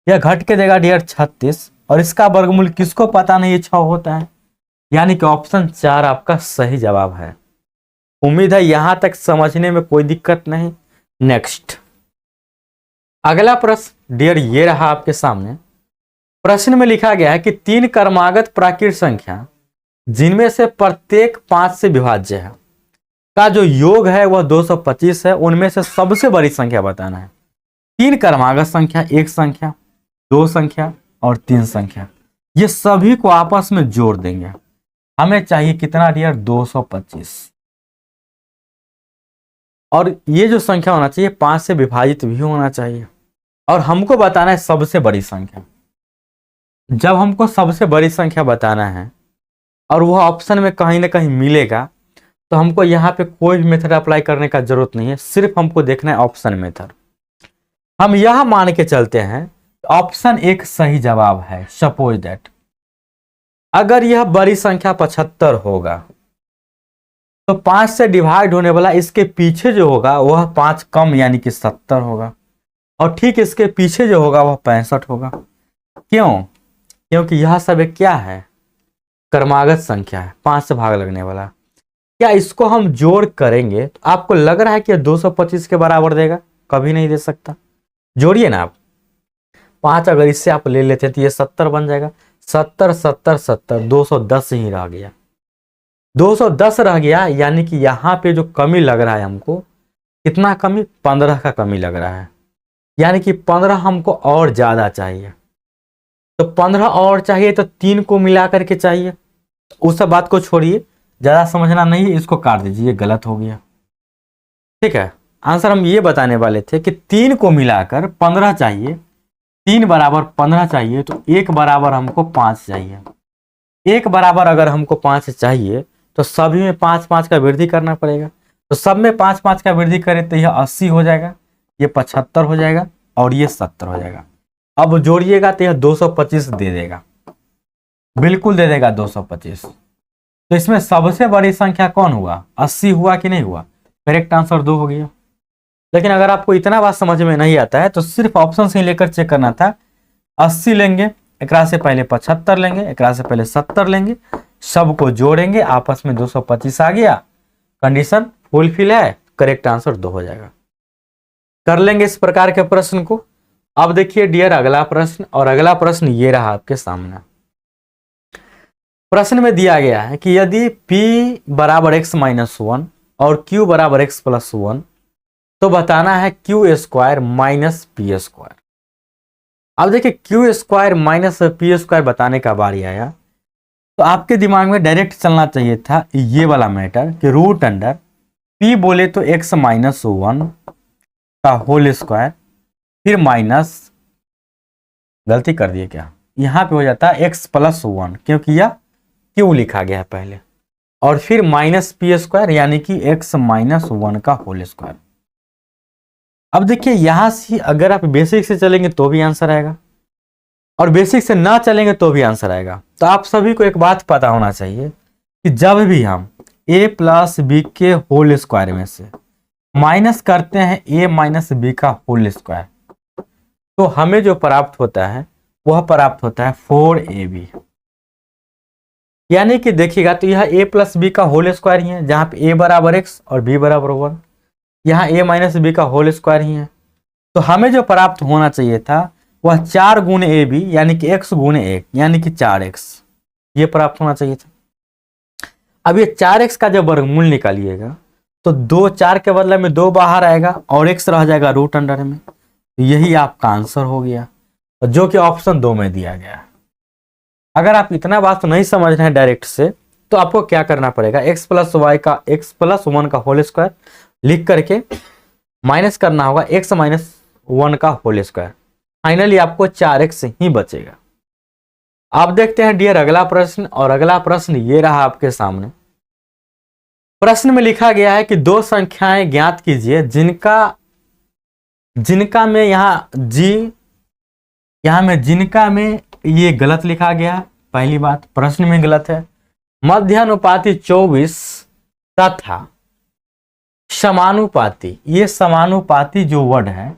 यह घट के देगा डियर 36, और इसका वर्गमूल किसको पता नहीं, 6 होता है, यानी कि ऑप्शन 4 आपका सही जवाब है। उम्मीद है यहां तक समझने में कोई दिक्कत नहीं। नेक्स्ट अगला प्रश्न डियर ये रहा आपके सामने। प्रश्न में लिखा गया है कि 3 क्रमागत प्राकृत संख्या जिनमें से प्रत्येक 5 से विभाज्य है का जो योग है वह 225 है, उनमें से सबसे बड़ी संख्या बताना है। 3 क्रमागत संख्या, एक संख्या, 2 संख्या और 3 संख्या, ये सभी को आपस में जोड़ देंगे। हमें चाहिए कितना डियर, 225, और ये जो संख्या होना चाहिए 5 से विभाजित भी होना चाहिए, और हमको बताना है सबसे बड़ी संख्या। जब हमको सबसे बड़ी संख्या बताना है और वह ऑप्शन में कहीं ना कहीं मिलेगा, तो हमको यहाँ पे कोई भी मेथड अप्लाई करने का जरूरत नहीं है, सिर्फ हमको देखना है ऑप्शन मेथड। हम यह मान के चलते हैं ऑप्शन 1 सही जवाब है। सपोज दैट अगर यह बड़ी संख्या 75 होगा तो 5 से डिवाइड होने वाला इसके पीछे जो होगा वह 5 कम यानी कि 70 होगा, और ठीक इसके पीछे जो होगा वह 65 होगा। क्यों? क्योंकि यह सब एक क्या है, क्रमागत संख्या है, 5 से भाग लगने वाला। क्या इसको हम जोड़ करेंगे तो आपको लग रहा है कि 225 के बराबर देगा? कभी नहीं दे सकता। जोड़िए ना आप, 5 अगर इससे आप ले लेते हैं तो ये 70 बन जाएगा। 70 70 70 210 ही रह गया, 210 रह गया, यानी कि यहाँ पे जो कमी लग रहा है हमको, कितना कमी, 15 का कमी लग रहा है, यानी कि 15 हमको और ज्यादा चाहिए। तो 15 और चाहिए तो 3 को मिला करके चाहिए। उस सब बात को छोड़िए, ज्यादा समझना नहीं है, इसको काट दीजिए, ये गलत हो गया। ठीक है, आंसर हम ये बताने वाले थे कि 3 को मिलाकर 15 चाहिए, 3 बराबर 15 चाहिए, तो 1 बराबर हमको 5 चाहिए। 1 बराबर अगर हमको 5 चाहिए तो सभी में 5 5 का वृद्धि करना पड़ेगा। तो सब में 5 5 का वृद्धि करें तो यह 80 हो जाएगा, ये 75 हो जाएगा और ये 70 हो जाएगा। अब जोड़िएगा तो यह 225 दे देगा, बिल्कुल दे देगा 225। तो इसमें सबसे बड़ी संख्या कौन हुआ, 80 हुआ कि नहीं हुआ? करेक्ट आंसर 2 हो गया। लेकिन अगर आपको इतना बात समझ में नहीं आता है तो सिर्फ ऑप्शन से ही लेकर चेक करना था। 80 लेंगे, एक से पहले 75 लेंगे, एक से पहले 70 लेंगे, सबको जोड़ेंगे, आपस में 225 आ गया, कंडीशन फुलफिल है, करेक्ट आंसर 2 हो जाएगा। कर लेंगे इस प्रकार के प्रश्न को। अब देखिए डियर अगला प्रश्न, और अगला प्रश्न ये रहा आपके सामने। प्रश्न में दिया गया है कि यदि p बराबर x माइनस 1 और q बराबर x प्लस 1 तो बताना है q square minus P square. अब देखिए q square minus P square बताने का बारी आया तो आपके दिमाग में डायरेक्ट चलना चाहिए था ये वाला मैटर कि रूट अंडर p बोले तो x माइनस 1 का होल स्क्वायर, फिर माइनस, गलती कर दिए क्या, यहाँ पे हो जाता है x प्लस 1 क्योंकि यह q लिखा गया है पहले, और फिर माइनस पी स्क्वायर यानी कि x माइनस 1 का होल स्क्वायर। अब देखिए यहां से अगर आप बेसिक से चलेंगे तो भी आंसर आएगा, और बेसिक से ना चलेंगे तो भी आंसर आएगा। तो आप सभी को एक बात पता होना चाहिए कि जब भी हम a प्लस बी के होल स्क्वायर में से माइनस करते हैं a माइनस बी का होल स्क्वायर, तो हमें जो प्राप्त होता है वह प्राप्त होता है 4ab। यानी कि देखिएगा तो यह a प्लस बी का होल स्क्वायर ही है, जहां पे a बराबर x और b बराबर 1, यहाँ a माइनस बी का होल स्क्वायर ही है। तो हमें जो प्राप्त होना चाहिए था वह 4 गुणे ए बी यानी कि x गुणे 1 यानी कि 4x, ये प्राप्त होना चाहिए था। अब ये 4x का जब वर्गमूल निकालिएगा तो 2 4 के बदले में 2 बाहर आएगा और x रह जाएगा रूट अंडर में, तो यही आपका आंसर हो गया, जो कि ऑप्शन 2 में दिया गया है। अगर आप इतना बात तो नहीं समझ रहे हैं डायरेक्ट से, तो आपको क्या करना पड़ेगा, x प्लस 1 का होल स्क्वायर लिख करके माइनस करना होगा x माइनस 1 का होल स्क्वायर, फाइनली आपको 4x ही बचेगा। आप देखते हैं डियर अगला प्रश्न, और अगला प्रश्न ये रहा आपके सामने। प्रश्न में लिखा गया है कि 2 संख्याएं ज्ञात कीजिए जिनका में यहाँ जिनका में ये गलत लिखा गया, पहली बात प्रश्न में गलत है। मध्यानुपाती 24 तथा समानुपाती, ये समानुपाती जो वर्ड है,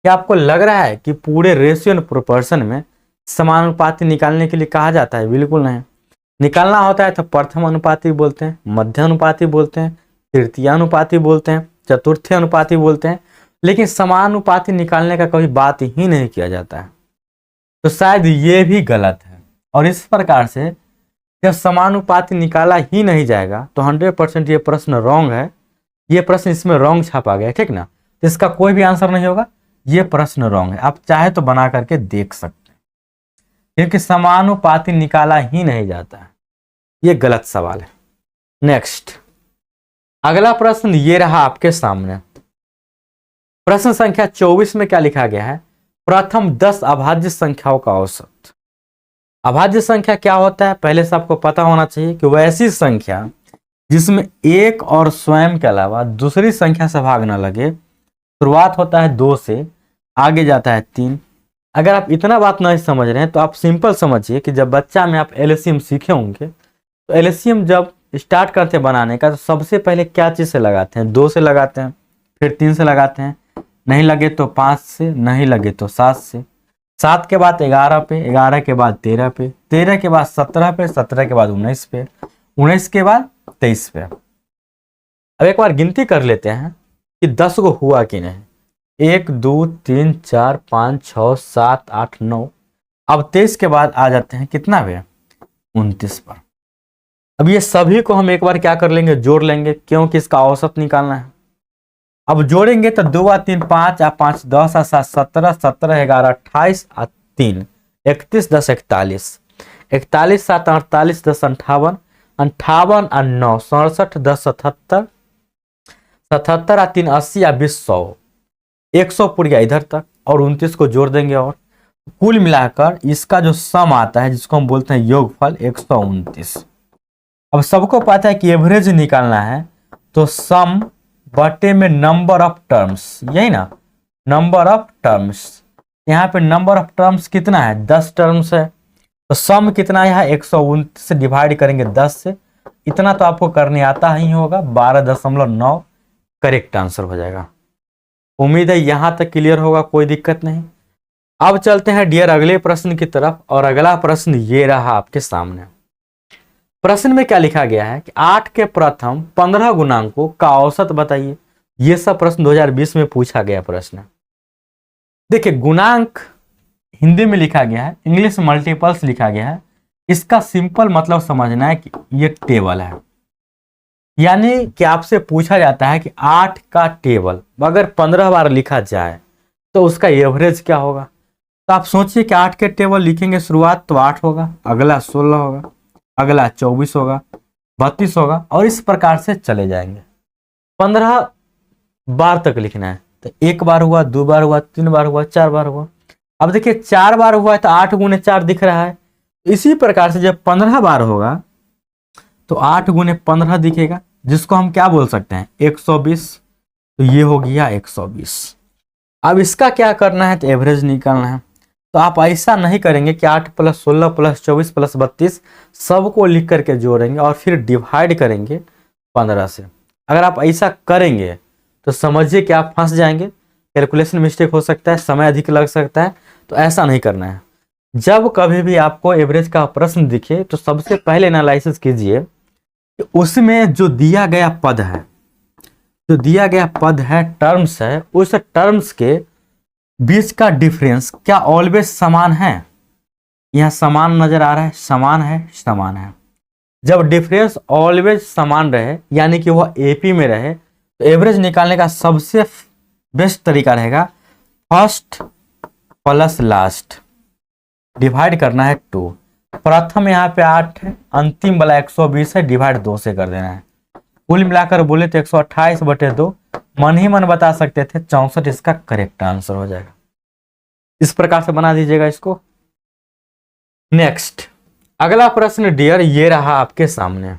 क्या आपको लग रहा है कि पूरे रेशियो एंड प्रोपोर्शन में समानुपाती निकालने के लिए कहा जाता है? बिल्कुल नहीं। निकालना होता है तो प्रथम अनुपाती बोलते हैं, मध्यानुपाती बोलते हैं, तृतीयानुपाती बोलते हैं, चतुर्थी अनुपाती बोलते हैं, लेकिन समानुपाती निकालने का कभी बात ही नहीं किया जाता है। तो शायद ये भी गलत है। और इस प्रकार से जब समानुपाती निकाला ही नहीं जाएगा तो 100% ये प्रश्न रॉन्ग है। ये प्रश्न इसमें रॉन्ग छापा गया, ठीक ना, तो इसका कोई भी आंसर नहीं होगा। ये प्रश्न रॉन्ग है। आप चाहे तो बना करके देख सकते हैं, क्योंकि समानुपाती निकाला ही नहीं जाता है। ये गलत सवाल है। नेक्स्ट, अगला प्रश्न ये रहा आपके सामने। प्रश्न संख्या 24 में क्या लिखा गया है? प्रथम 10 अभाज्य संख्याओं का औसत। अभाज्य संख्या क्या होता है पहले से आपको पता होना चाहिए कि वह ऐसी संख्या जिसमें एक और स्वयं के अलावा दूसरी संख्या से भाग न लगे। शुरुआत होता है 2 से, आगे जाता है 3। अगर आप इतना बात नहीं समझ रहे हैं तो आप सिंपल समझिए कि जब बच्चा में आप एलसीएम सीखे होंगे तो एलसीएम जब स्टार्ट करते हैं बनाने का तो सबसे पहले क्या चीज़ से लगाते हैं? 2 से लगाते हैं, फिर 3 से लगाते हैं, नहीं लगे तो 5 से, नहीं लगे तो 7 से, 7 के बाद 11 पे, 11 के बाद 13 पे, 13 के बाद 17 पे, 17 के बाद 19 पे, 19 के बाद 23 पे। अब एक बार गिनती कर लेते हैं कि 10 को हुआ कि नहीं। 1 2 3 4 5 6 7 8 9। अब 23 के बाद आ जाते हैं कितना पे? 29 पर। अब ये सभी को हम एक बार क्या कर लेंगे? जोड़ लेंगे, क्योंकि इसका औसत निकालना है। अब जोड़ेंगे तो 2 और 3 5 और 5 10 और 7 17, 17 11 28 और 3 31, 10 41, 41 7 48, 10 58, 58 और 9 67, 10 77, 77 और 3 80 और 20 100, 100 पुर गया इधर तक, और 29 को जोड़ देंगे और कुल मिलाकर इसका जो सम आता है जिसको हम बोलते हैं योगफल 129। अब सबको पता है कि एवरेज निकालना है तो सम बटे में नंबर ऑफ टर्म्स, यही ना, नंबर ऑफ टर्म्स। यहाँ पे नंबर ऑफ टर्म्स कितना है? 10 टर्म्स है, तो सम कितना है? 129 से डिवाइड करेंगे 10 से। इतना तो आपको करने आता ही होगा, 12.9 करेक्ट आंसर हो जाएगा। उम्मीद है यहां तक क्लियर होगा, कोई दिक्कत नहीं। अब चलते हैं डियर अगले प्रश्न की तरफ, और अगला प्रश्न ये रहा आपके सामने। प्रश्न में क्या लिखा गया है कि 8 के प्रथम 15 गुणांकों का औसत बताइए। यह सब प्रश्न 2020 में पूछा गया प्रश्न। देखिए, गुणांक हिंदी में लिखा गया है, इंग्लिश मल्टीपल्स लिखा गया है। इसका सिंपल मतलब समझना है कि ये टेबल है, यानी कि आपसे पूछा जाता है कि 8 का टेबल अगर 15 बार लिखा जाए तो उसका एवरेज क्या होगा। तो आप सोचिए कि 8 के टेबल लिखेंगे, शुरुआत तो 8 होगा, अगला 16 होगा, अगला 24 होगा, 32 होगा, और इस प्रकार से चले जाएंगे। 15 बार तक लिखना है, तो 1 बार हुआ, 2 बार हुआ, 3 बार हुआ, 4 बार हुआ। अब देखिए 4 बार हुआ है तो 8 गुने 4 दिख रहा है। इसी प्रकार से जब 15 बार होगा तो 8 गुने 15 दिखेगा, जिसको हम क्या बोल सकते हैं? 120। तो ये हो गया 120। अब इसका क्या करना है? तो एवरेज निकालना है। तो आप ऐसा नहीं करेंगे कि 8 + 16 + 24 + 32 सबको लिख करके जोड़ेंगे और फिर डिवाइड करेंगे 15 से। अगर आप ऐसा करेंगे तो समझिए कि आप फंस जाएंगे, कैलकुलेशन मिस्टेक हो सकता है, समय अधिक लग सकता है। तो ऐसा नहीं करना है। जब कभी भी आपको एवरेज का प्रश्न दिखे तो सबसे पहले एनालिसिस कीजिए कि उसमें जो दिया गया पद है, जो दिया गया पद है, टर्म्स है, उस टर्म्स के बीच का डिफरेंस क्या ऑलवेज समान है? यह समान नजर आ रहा है, समान है, समान है। जब डिफरेंस ऑलवेज समान रहे, यानी कि वह एपी में रहे, तो एवरेज निकालने का सबसे बेस्ट तरीका रहेगा फर्स्ट प्लस लास्ट, डिवाइड करना है 2। प्रथम यहाँ पे 8 है, अंतिम वाला 120 है, डिवाइड 2 से कर देना है। कुल मिलाकर बोले तो 128/2, मन ही मन बता सकते थे 64 इसका करेक्ट आंसर हो जाएगा। इस प्रकार से बना दीजिएगा इसको। नेक्स्ट, अगला प्रश्न डियर ये रहा आपके सामने।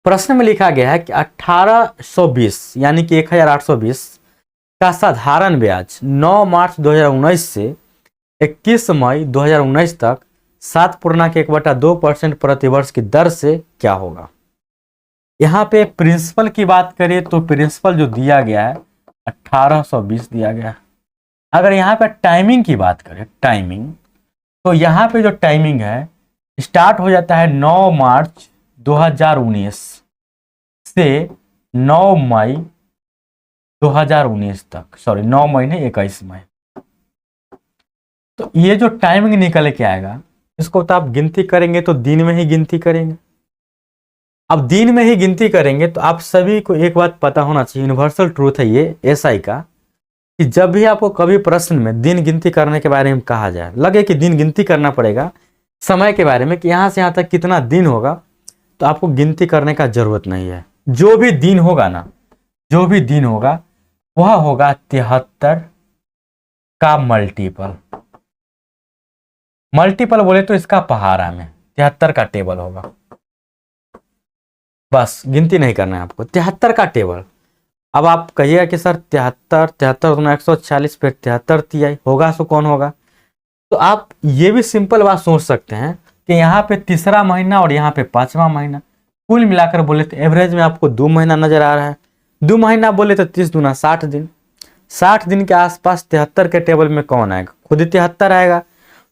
प्रश्न में लिखा गया है कि 1820 यानी कि 1820 का साधारण ब्याज 9 मार्च 2019 से 21 मई 2019 तक 7.1/2% प्रतिवर्ष की दर से क्या होगा। यहाँ पे प्रिंसिपल की बात करें तो प्रिंसिपल जो दिया गया है 1820 दिया गया है। अगर यहाँ पे टाइमिंग की बात करें, टाइमिंग, तो यहाँ पे जो टाइमिंग है स्टार्ट हो जाता है 9 मार्च 2019 से 9 मई 2019 तक, सॉरी 9 महीने 21 मई। तो ये जो टाइमिंग निकल के आएगा इसको तो आप गिनती करेंगे तो दिन में ही गिनती करेंगे। अब दिन में ही गिनती करेंगे तो आप सभी को एक बात पता होना चाहिए, यूनिवर्सल ट्रूथ है ये एसआई का, कि जब भी आपको कभी प्रश्न में दिन गिनती करने के बारे में कहा जाए, लगे कि दिन गिनती करना पड़ेगा समय के बारे में कि यहाँ से यहाँ तक कितना दिन होगा, तो आपको गिनती करने का जरूरत नहीं है। जो भी दिन होगा ना, जो भी दिन होगा वह होगा 73 का मल्टीपल। मल्टीपल बोले तो इसका पहाड़ा में 73 का टेबल होगा, बस गिनती नहीं करना है आपको, 73 का टेबल। अब आप कहिएगा कि सर 73 140 फिर 73 तिहाई होगा, सो कौन होगा। तो आप ये भी सिंपल बात सोच सकते हैं कि यहाँ पे तीसरा महीना और यहाँ पे 5वां महीना, कुल मिलाकर बोले तो एवरेज में आपको 2 महीना नजर आ रहा है। 2 महीना बोले तो 30 दूना 60 दिन, 60 दिन के आसपास 73 के टेबल में कौन आएगा, खुद ही 73 आएगा।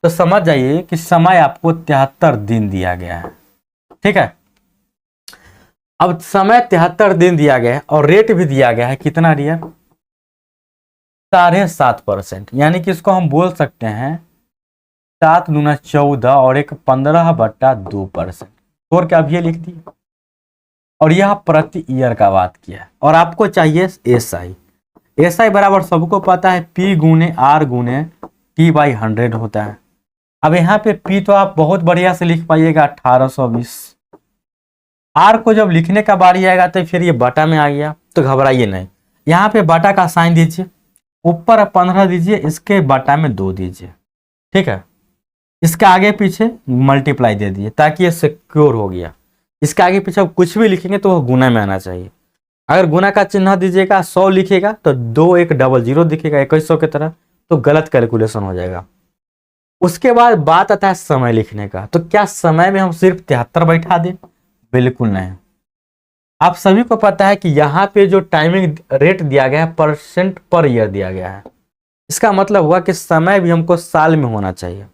तो समझ जाइए कि समय आपको 73 दिन दिया गया है, ठीक है। अब समय 73 दिन दिया गया है और रेट भी दिया गया है, कितना दिया, 7.5%, यानी कि इसको हम बोल सकते हैं 7 दूना 14 और एक 15/2%। तोड़ के अब ये लिख दिए और यह प्रति ईयर का बात किया है। और आपको चाहिए एसआई। एसआई बराबर सबको पता है P गुने R गुने T/100 होता है। अब यहाँ पे P तो आप बहुत बढ़िया से लिख पाइएगा 1820। R को जब लिखने का बारी आएगा तो फिर ये बटा में आ गया, तो घबराइए नहीं, यहाँ पे बटा का साइन दीजिए, ऊपर 15 दीजिए, इसके बटा में 2 दीजिए, ठीक है। इसके आगे पीछे मल्टीप्लाई दे दिए ताकि ये सिक्योर हो गया। इसके आगे पीछे आप कुछ भी लिखेंगे तो वह गुना में आना चाहिए। अगर गुना का चिन्ह दीजिएगा 100 लिखेगा तो 2100 दिखेगा 2100 की तरह, तो गलत कैलकुलेशन हो जाएगा। उसके बाद बात आता है समय लिखने का। तो क्या समय में हम सिर्फ 73 बैठा दें, बिल्कुल नहीं। आप सभी को पता है कि यहाँ पे जो टाइमिंग रेट दिया गया है परसेंट पर ईयर दिया गया है। इसका मतलब हुआ कि समय भी हमको साल में होना चाहिए।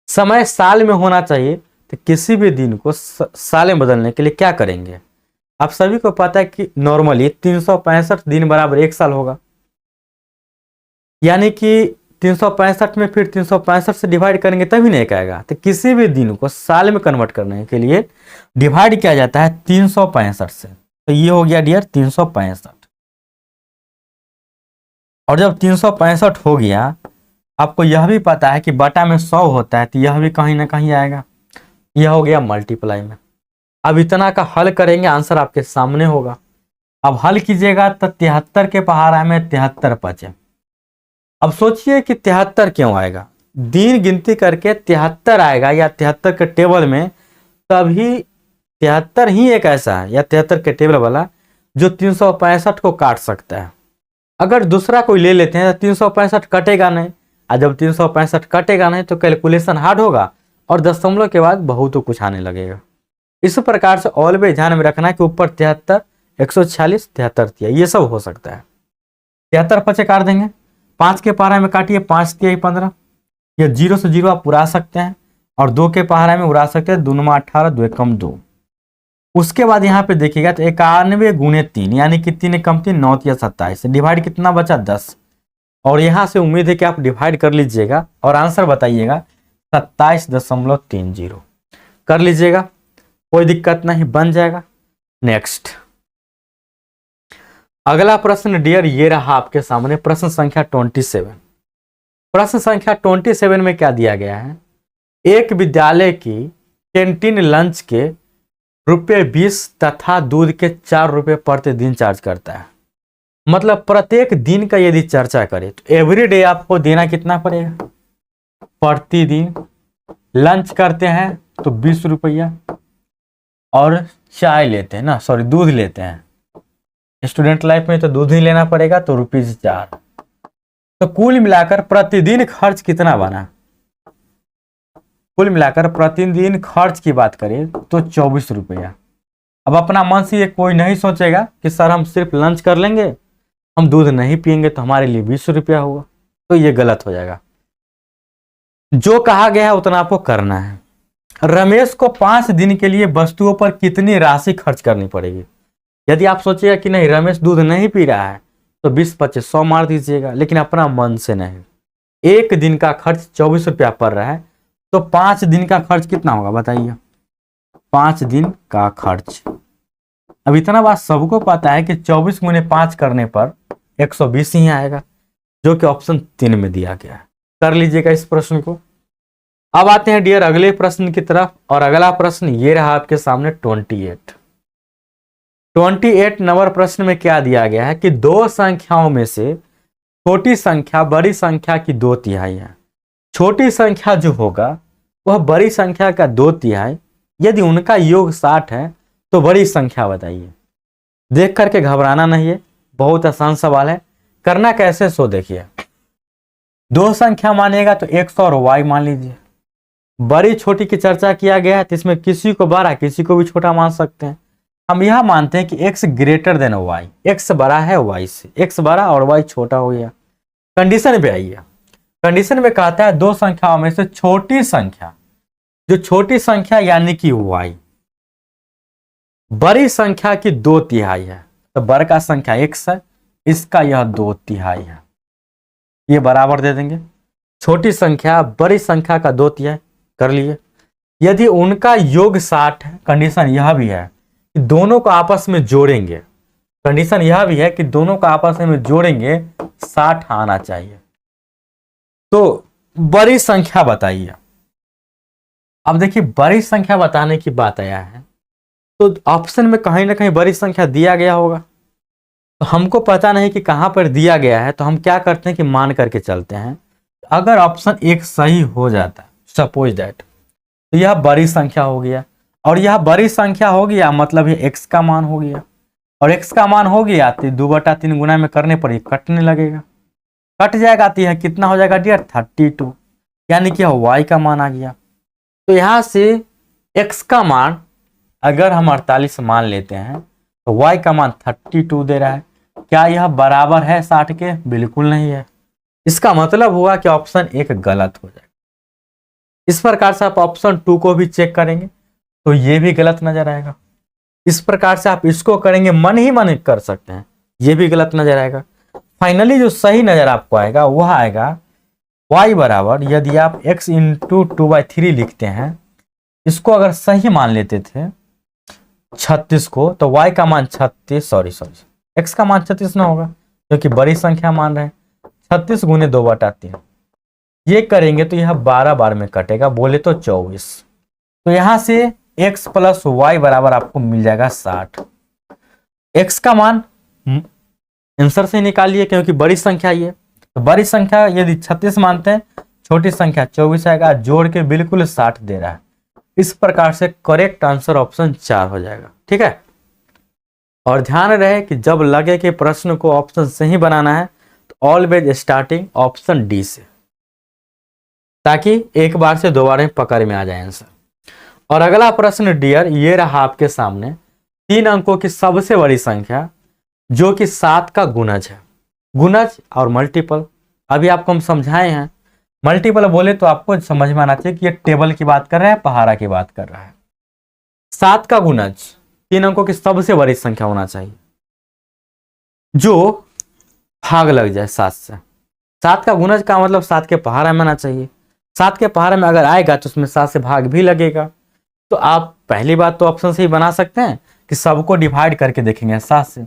समय साल में होना चाहिए तो किसी भी दिन को साल में बदलने के लिए क्या करेंगे। आप सभी को पता है कि नॉर्मली 365 दिन बराबर 1 साल होगा, यानी कि 365 में फिर 365 से डिवाइड करेंगे तभी नहीं आएगा। तो किसी भी दिन को साल में कन्वर्ट करने के लिए डिवाइड किया जाता है 365 से। तो ये हो गया डियर 365। और जब 365 हो गया, आपको यह भी पता है कि बटा में 100 होता है, तो यह भी कहीं ना कहीं आएगा। यह हो गया मल्टीप्लाई में। अब इतना का हल करेंगे, आंसर आपके सामने होगा। अब हल कीजिएगा तो 73 के पहाड़ा में 73 बचे। अब सोचिए कि 73 क्यों आएगा, दिन गिनती करके 73 आएगा या 73 के टेबल में, तभी 73 ही एक ऐसा है या 73 के टेबल वाला जो 365 को काट सकता है। अगर दूसरा कोई ले लेते हैं तो 365 कटेगा नहीं, और जब 365 कटेगा नहीं तो कैलकुलेशन हार्ड होगा और दशमलव के बाद बहुत कुछ आने लगेगा। इस प्रकार से ऑलवेज ध्यान में रखना है कि ऊपर 73, 146, 73 ये सब हो सकता है। 73 पचे काट देंगे, 5 के पहाड़ा में काटिए, 5 तिहाई 15, ये 0 से 0 आप उड़ा सकते हैं और 2 के पहाड़ा में उड़ा सकते हैं, 2 9 18, 2 कम 2। उसके बाद यहाँ पे देखिएगा तो 91 गुने 3, यानी कि 3 कम 3 9 या 27, डिवाइड कितना बचा 10। और यहाँ से उम्मीद है कि आप डिवाइड कर लीजिएगा और आंसर बताइएगा 27.30 कर लीजिएगा, कोई दिक्कत नहीं, बन जाएगा। नेक्स्ट अगला प्रश्न डियर ये रहा आपके सामने, प्रश्न संख्या 27। प्रश्न संख्या 27 में क्या दिया गया है, एक विद्यालय की कैंटीन लंच के ₹20 तथा दूध के ₹4 प्रतिदिन चार्ज करता है। मतलब प्रत्येक दिन का यदि चर्चा करें तो एवरी डे आपको देना कितना पड़ेगा, प्रतिदिन लंच करते हैं तो 20 रुपया, और चाय लेते हैं ना, सॉरी दूध लेते हैं, स्टूडेंट लाइफ में तो दूध ही लेना पड़ेगा, तो ₹4। तो कुल मिलाकर प्रतिदिन खर्च कितना बना, कुल मिलाकर प्रतिदिन खर्च की बात करें तो 24 रुपया। अब अपना मन से ये कोई नहीं सोचेगा कि सर हम सिर्फ लंच कर लेंगे, हम दूध नहीं पियेंगे तो हमारे लिए 20 रुपया होगा, तो ये गलत हो जाएगा। जो कहा गया है उतना आपको करना है। रमेश को 5 दिन के लिए वस्तुओं पर कितनी राशि खर्च करनी पड़ेगी? यदि आप सोचिएगा कि नहीं रमेश दूध नहीं पी रहा है तो 20-25-100 मार दीजिएगा, लेकिन अपना मन से नहीं। एक दिन का खर्च 24 रुपया पड़ रहा है तो 5 दिन का खर्च कितना होगा बताइए? 5 दिन का खर्च, अब इतना बात सबको पता है कि 24 गुने 5 करने पर 120 ही आएगा, जो कि ऑप्शन 3 में दिया गया है। कर लीजिएगा इस प्रश्न को। अब आते हैं डियर अगले प्रश्न की तरफ, और अगला प्रश्न ये रहा आपके सामने 28 नंबर प्रश्न में क्या दिया गया है कि दो संख्याओं में से छोटी संख्या बड़ी संख्या की 2/3 है। छोटी संख्या जो होगा वह बड़ी संख्या का 2/3, यदि उनका योग 60 है तो बड़ी संख्या बताइए। देख करके घबराना नहीं है, बहुत आसान सवाल है। करना कैसे सो देखिए। दो संख्या मानिएगा तो 100 और y मान लीजिए। बड़ी छोटी की चर्चा किया गया है तो इसमें किसी को बड़ा किसी को भी छोटा मान सकते हैं। हम यह मानते हैं कि x greater than y, x बड़ा है y से, x बड़ा और y छोटा हो गया। कंडीशन पे आइए। कंडीशन में कहता है दो संख्याओं में से छोटी संख्या, जो छोटी संख्या यानी कि y बड़ी संख्या की 2/3 है, तो बड़ का संख्या x है, इसका यह 2/3 है, ये बराबर दे देंगे। छोटी संख्या बड़ी संख्या का 2/3 कर लिए। यदि उनका योग 60 है, कंडीशन यह भी है कि दोनों को आपस में जोड़ेंगे, कंडीशन यह भी है कि दोनों को आपस में जोड़ेंगे 60 आना चाहिए। तो बड़ी संख्या बताइए। अब देखिए बड़ी संख्या बताने की बात आया है तो ऑप्शन में कहीं ना कहीं बड़ी संख्या दिया गया होगा, तो हमको पता नहीं कि कहां पर दिया गया है, तो हम क्या करते हैं कि मान करके चलते हैं। अगर ऑप्शन 1 सही हो जाता है, सपोज दैट, तो यह बड़ी संख्या हो गया, और यह बड़ी संख्या हो गया मतलब ये x का मान हो गया, और x का मान हो गया तो 2/3 गुना में करने पर ये कटने लगेगा, कट जाएगा तो यह कितना हो जाएगा डियर? 32, यानी कि यह y का मान आ गया। तो यहां से x का मान अगर हम 48 मान लेते हैं तो y का मान 32 दे रहा है। क्या यह बराबर है 60 के? बिल्कुल नहीं है। इसका मतलब हुआ कि ऑप्शन 1 गलत हो जाएगा। इस प्रकार से आप ऑप्शन 2 को भी चेक करेंगे तो ये भी गलत नजर आएगा। इस प्रकार से आप इसको करेंगे, मन ही मन कर सकते हैं, ये भी गलत नजर आएगा। फाइनली जो सही नजर आपको आएगा वह आएगा y बराबर, यदि आप x इंटू 2/3 लिखते हैं, इसको अगर सही मान लेते थे 36 को, तो y का मान 36 x का मान 36 ना होगा क्योंकि बड़ी संख्या मान रहे हैं। 36 गुने 2/3 ये करेंगे तो यह 12 बार में कटेगा, बोले तो 24। तो यहां से x प्लस y बराबर आपको मिल जाएगा 60। x का मान आंसर से निकालिए क्योंकि बड़ी संख्या ये, तो बड़ी संख्या यदि 36 मानते हैं, छोटी संख्या 24 आएगा, जोड़ के बिल्कुल 60 दे रहा है। इस प्रकार से करेक्ट आंसर ऑप्शन 4 हो जाएगा। ठीक है, और ध्यान रहे कि जब लगे कि प्रश्न को ऑप्शन से ही बनाना है तो ऑलवेज स्टार्टिंग ऑप्शन डी से, ताकि एक बार से दोबारा में पकड़ में आ जाए आंसर। और अगला प्रश्न डियर ये रहा आपके सामने, 3 अंकों की सबसे बड़ी संख्या जो कि 7 का गुणज है। गुणज और मल्टीपल अभी आपको हम समझाए हैं। मल्टीपल बोले तो आपको समझ में आना चाहिए कि ये टेबल की बात कर रहा है, पहाड़ा की बात कर रहा है। 7 का गुणज 3 अंकों की सबसे बड़ी संख्या होना चाहिए जो भाग लग जाए 7 से। 7 का गुणज का मतलब 7 के पहाड़ा में आना चाहिए। 7 के पहाड़े में अगर आएगा तो उसमें 7 से भाग भी लगेगा। तो आप पहली बात तो ऑप्शन से ही बना सकते हैं कि सबको डिवाइड करके देखेंगे 7 से।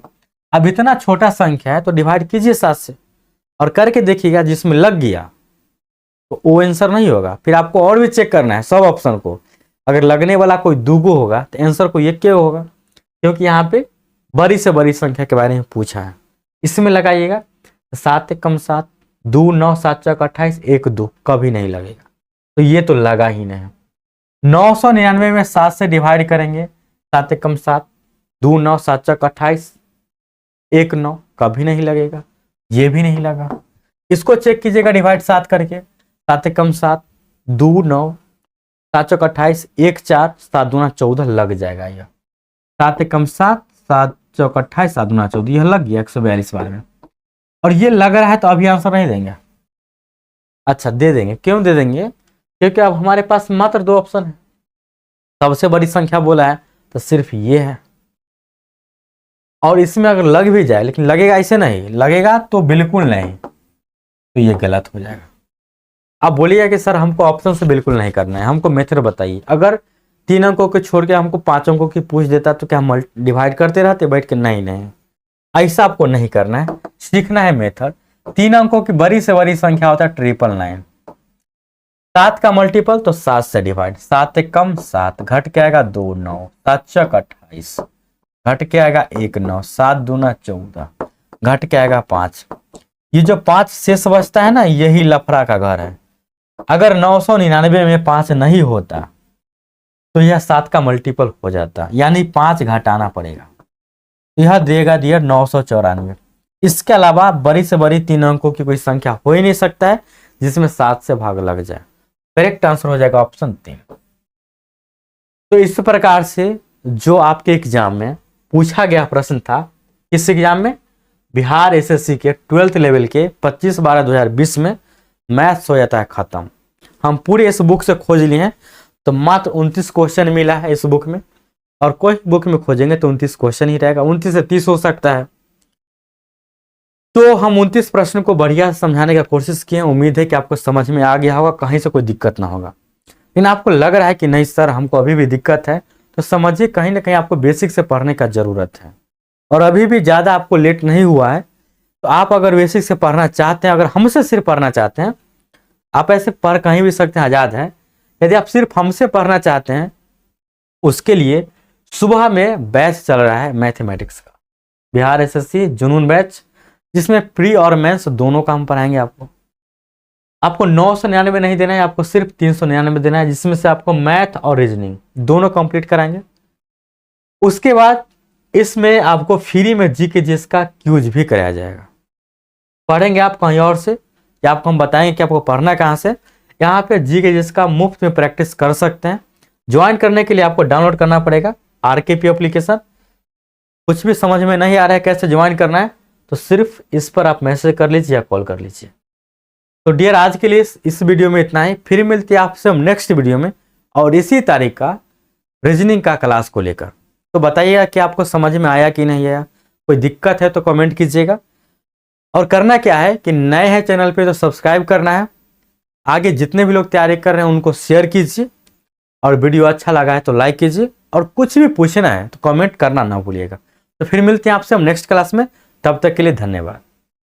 अब इतना छोटा संख्या है तो डिवाइड कीजिए 7 से और करके देखिएगा, जिसमें लग गया तो वो आंसर नहीं होगा। फिर आपको और भी चेक करना है सब ऑप्शन को, अगर लगने वाला कोई दूगो होगा तो आंसर को एक क्यों होगा, क्योंकि यहाँ पे बड़ी से बड़ी संख्या के बारे में पूछा है। इसमें लगाइएगा 7 कम 7, 2 9 7 चौक 28, 1 2 कभी नहीं लगेगा, तो ये तो लगा ही नहीं। 999 में 7 से डिवाइड करेंगे, 7 कम 7, 2 9 7 चौक 28, 1 9 कभी नहीं लगेगा, ये भी नहीं लगा। इसको चेक कीजिएगा डिवाइड 7 करके, 7 कम 7, 2 9 7 चौक 28, 1 4, 7 दूना 14 लग जाएगा। यह 7 कम 7, 7 चौक 28, 7 दूना 14, यह लग गया 142 बार में। और ये लग रहा है तो अभी आंसर नहीं देंगे? अच्छा दे देंगे। क्यों दे देंगे? क्योंकि अब हमारे पास मात्र 2 ऑप्शन है। सबसे बड़ी संख्या बोला है तो सिर्फ ये है, और इसमें अगर लग भी जाए, लेकिन लगेगा ऐसे नहीं, लगेगा तो बिल्कुल नहीं, तो ये गलत हो जाएगा। आप बोलिएगा कि सर हमको ऑप्शन से बिल्कुल नहीं करना है, हमको मेथड बताइए। अगर 3 अंकों के छोड़ के हमको 5 अंकों की पूछ देता तो क्या हम डिवाइड करते रहते बैठ के? नहीं नहीं, ऐसा आपको नहीं करना है, सीखना है मेथड। 3 अंकों की बड़ी से बड़ी संख्या होता है 999। 7 का मल्टीपल तो 7 से डिवाइड, 7 एक कम 7, घट के आएगा 2 9, 7 चौक 28, घट के आएगा 1 9, 7 दूना 14, घट के आएगा 5। ये जो 5 शेष बचता है ना, यही लफड़ा का घर है। अगर 999 में 5 नहीं होता तो यह 7 का मल्टीपल हो जाता, यानी 5 घटाना पड़ेगा। यह देगा दिया 994। इसके अलावा बड़ी से बड़ी 3 अंकों की कोई संख्या हो ही नहीं सकता है जिसमें 7 से भाग लग जाए। करेक्ट आंसर हो जाएगा ऑप्शन 3। तो इस प्रकार से जो आपके एग्जाम में पूछा गया प्रश्न था, किस एग्जाम में? बिहार एसएससी के 12th लेवल के 25/12/2020 में मैथ्स हो जाता है खत्म। हम पूरे इस बुक से खोज लिए हैं तो मात्र 29 क्वेश्चन मिला है इस बुक में, और कोई बुक में खोजेंगे तो 29 क्वेश्चन ही रहेगा, 29 से 30 हो सकता है। तो हम 29 प्रश्न को बढ़िया समझाने का कोशिश किए। उम्मीद है कि आपको समझ में आ गया होगा, कहीं से कोई दिक्कत ना होगा। लेकिन आपको लग रहा है कि नहीं सर हमको अभी भी दिक्कत है, तो समझिए कहीं ना कहीं आपको बेसिक से पढ़ने का जरूरत है, और अभी भी ज़्यादा आपको लेट नहीं हुआ है। तो आप अगर बेसिक से पढ़ना चाहते हैं, अगर हमसे सिर्फ पढ़ना चाहते हैं, आप ऐसे पढ़ कहीं भी सकते हैं, आज़ाद है। यदि आप सिर्फ हमसे पढ़ना चाहते हैं, उसके लिए सुबह में बैच चल रहा है मैथमेटिक्स का, बिहार एसएससी जुनून बैच, जिसमें प्री और मेंस दोनों का हम पढ़ाएंगे। आपको 999 नहीं देना है, आपको सिर्फ 399 देना है, जिसमें से आपको मैथ और रीजनिंग दोनों कंप्लीट कराएंगे। उसके बाद इसमें आपको फ्री में जीके जीएस का क्यूज भी कराया जाएगा। पढ़ेंगे आप कहीं और से, या आपको हम बताएंगे कि आपको पढ़ना कहाँ से। यहाँ पे जीके जीएस का मुफ्त में प्रैक्टिस कर सकते हैं। ज्वाइन करने के लिए आपको डाउनलोड करना पड़ेगा आरकेपी एप्लीकेशन। कुछ भी समझ में नहीं आ रहा है कैसे ज्वाइन करना है, तो सिर्फ इस पर आप मैसेज कर लीजिए या कॉल कर लीजिए। तो डियर आज के लिए इस वीडियो में इतना ही। फिर मिलते हैं आपसे हम नेक्स्ट वीडियो में, और इसी तारीख का रीजनिंग का क्लास को लेकर। तो बताइएगा कि आपको समझ में आया कि नहीं आया, कोई दिक्कत है तो कमेंट कीजिएगा। और करना क्या है कि नए हैं चैनल पे तो सब्सक्राइब करना है, आगे जितने भी लोग तैयारी कर रहे हैं उनको शेयर कीजिए, और वीडियो अच्छा लगा है तो लाइक कीजिए, और कुछ भी पूछना है तो कमेंट करना ना भूलिएगा। तो फिर मिलते हैं आपसे हम नेक्स्ट क्लास में, तब तक के लिए धन्यवाद।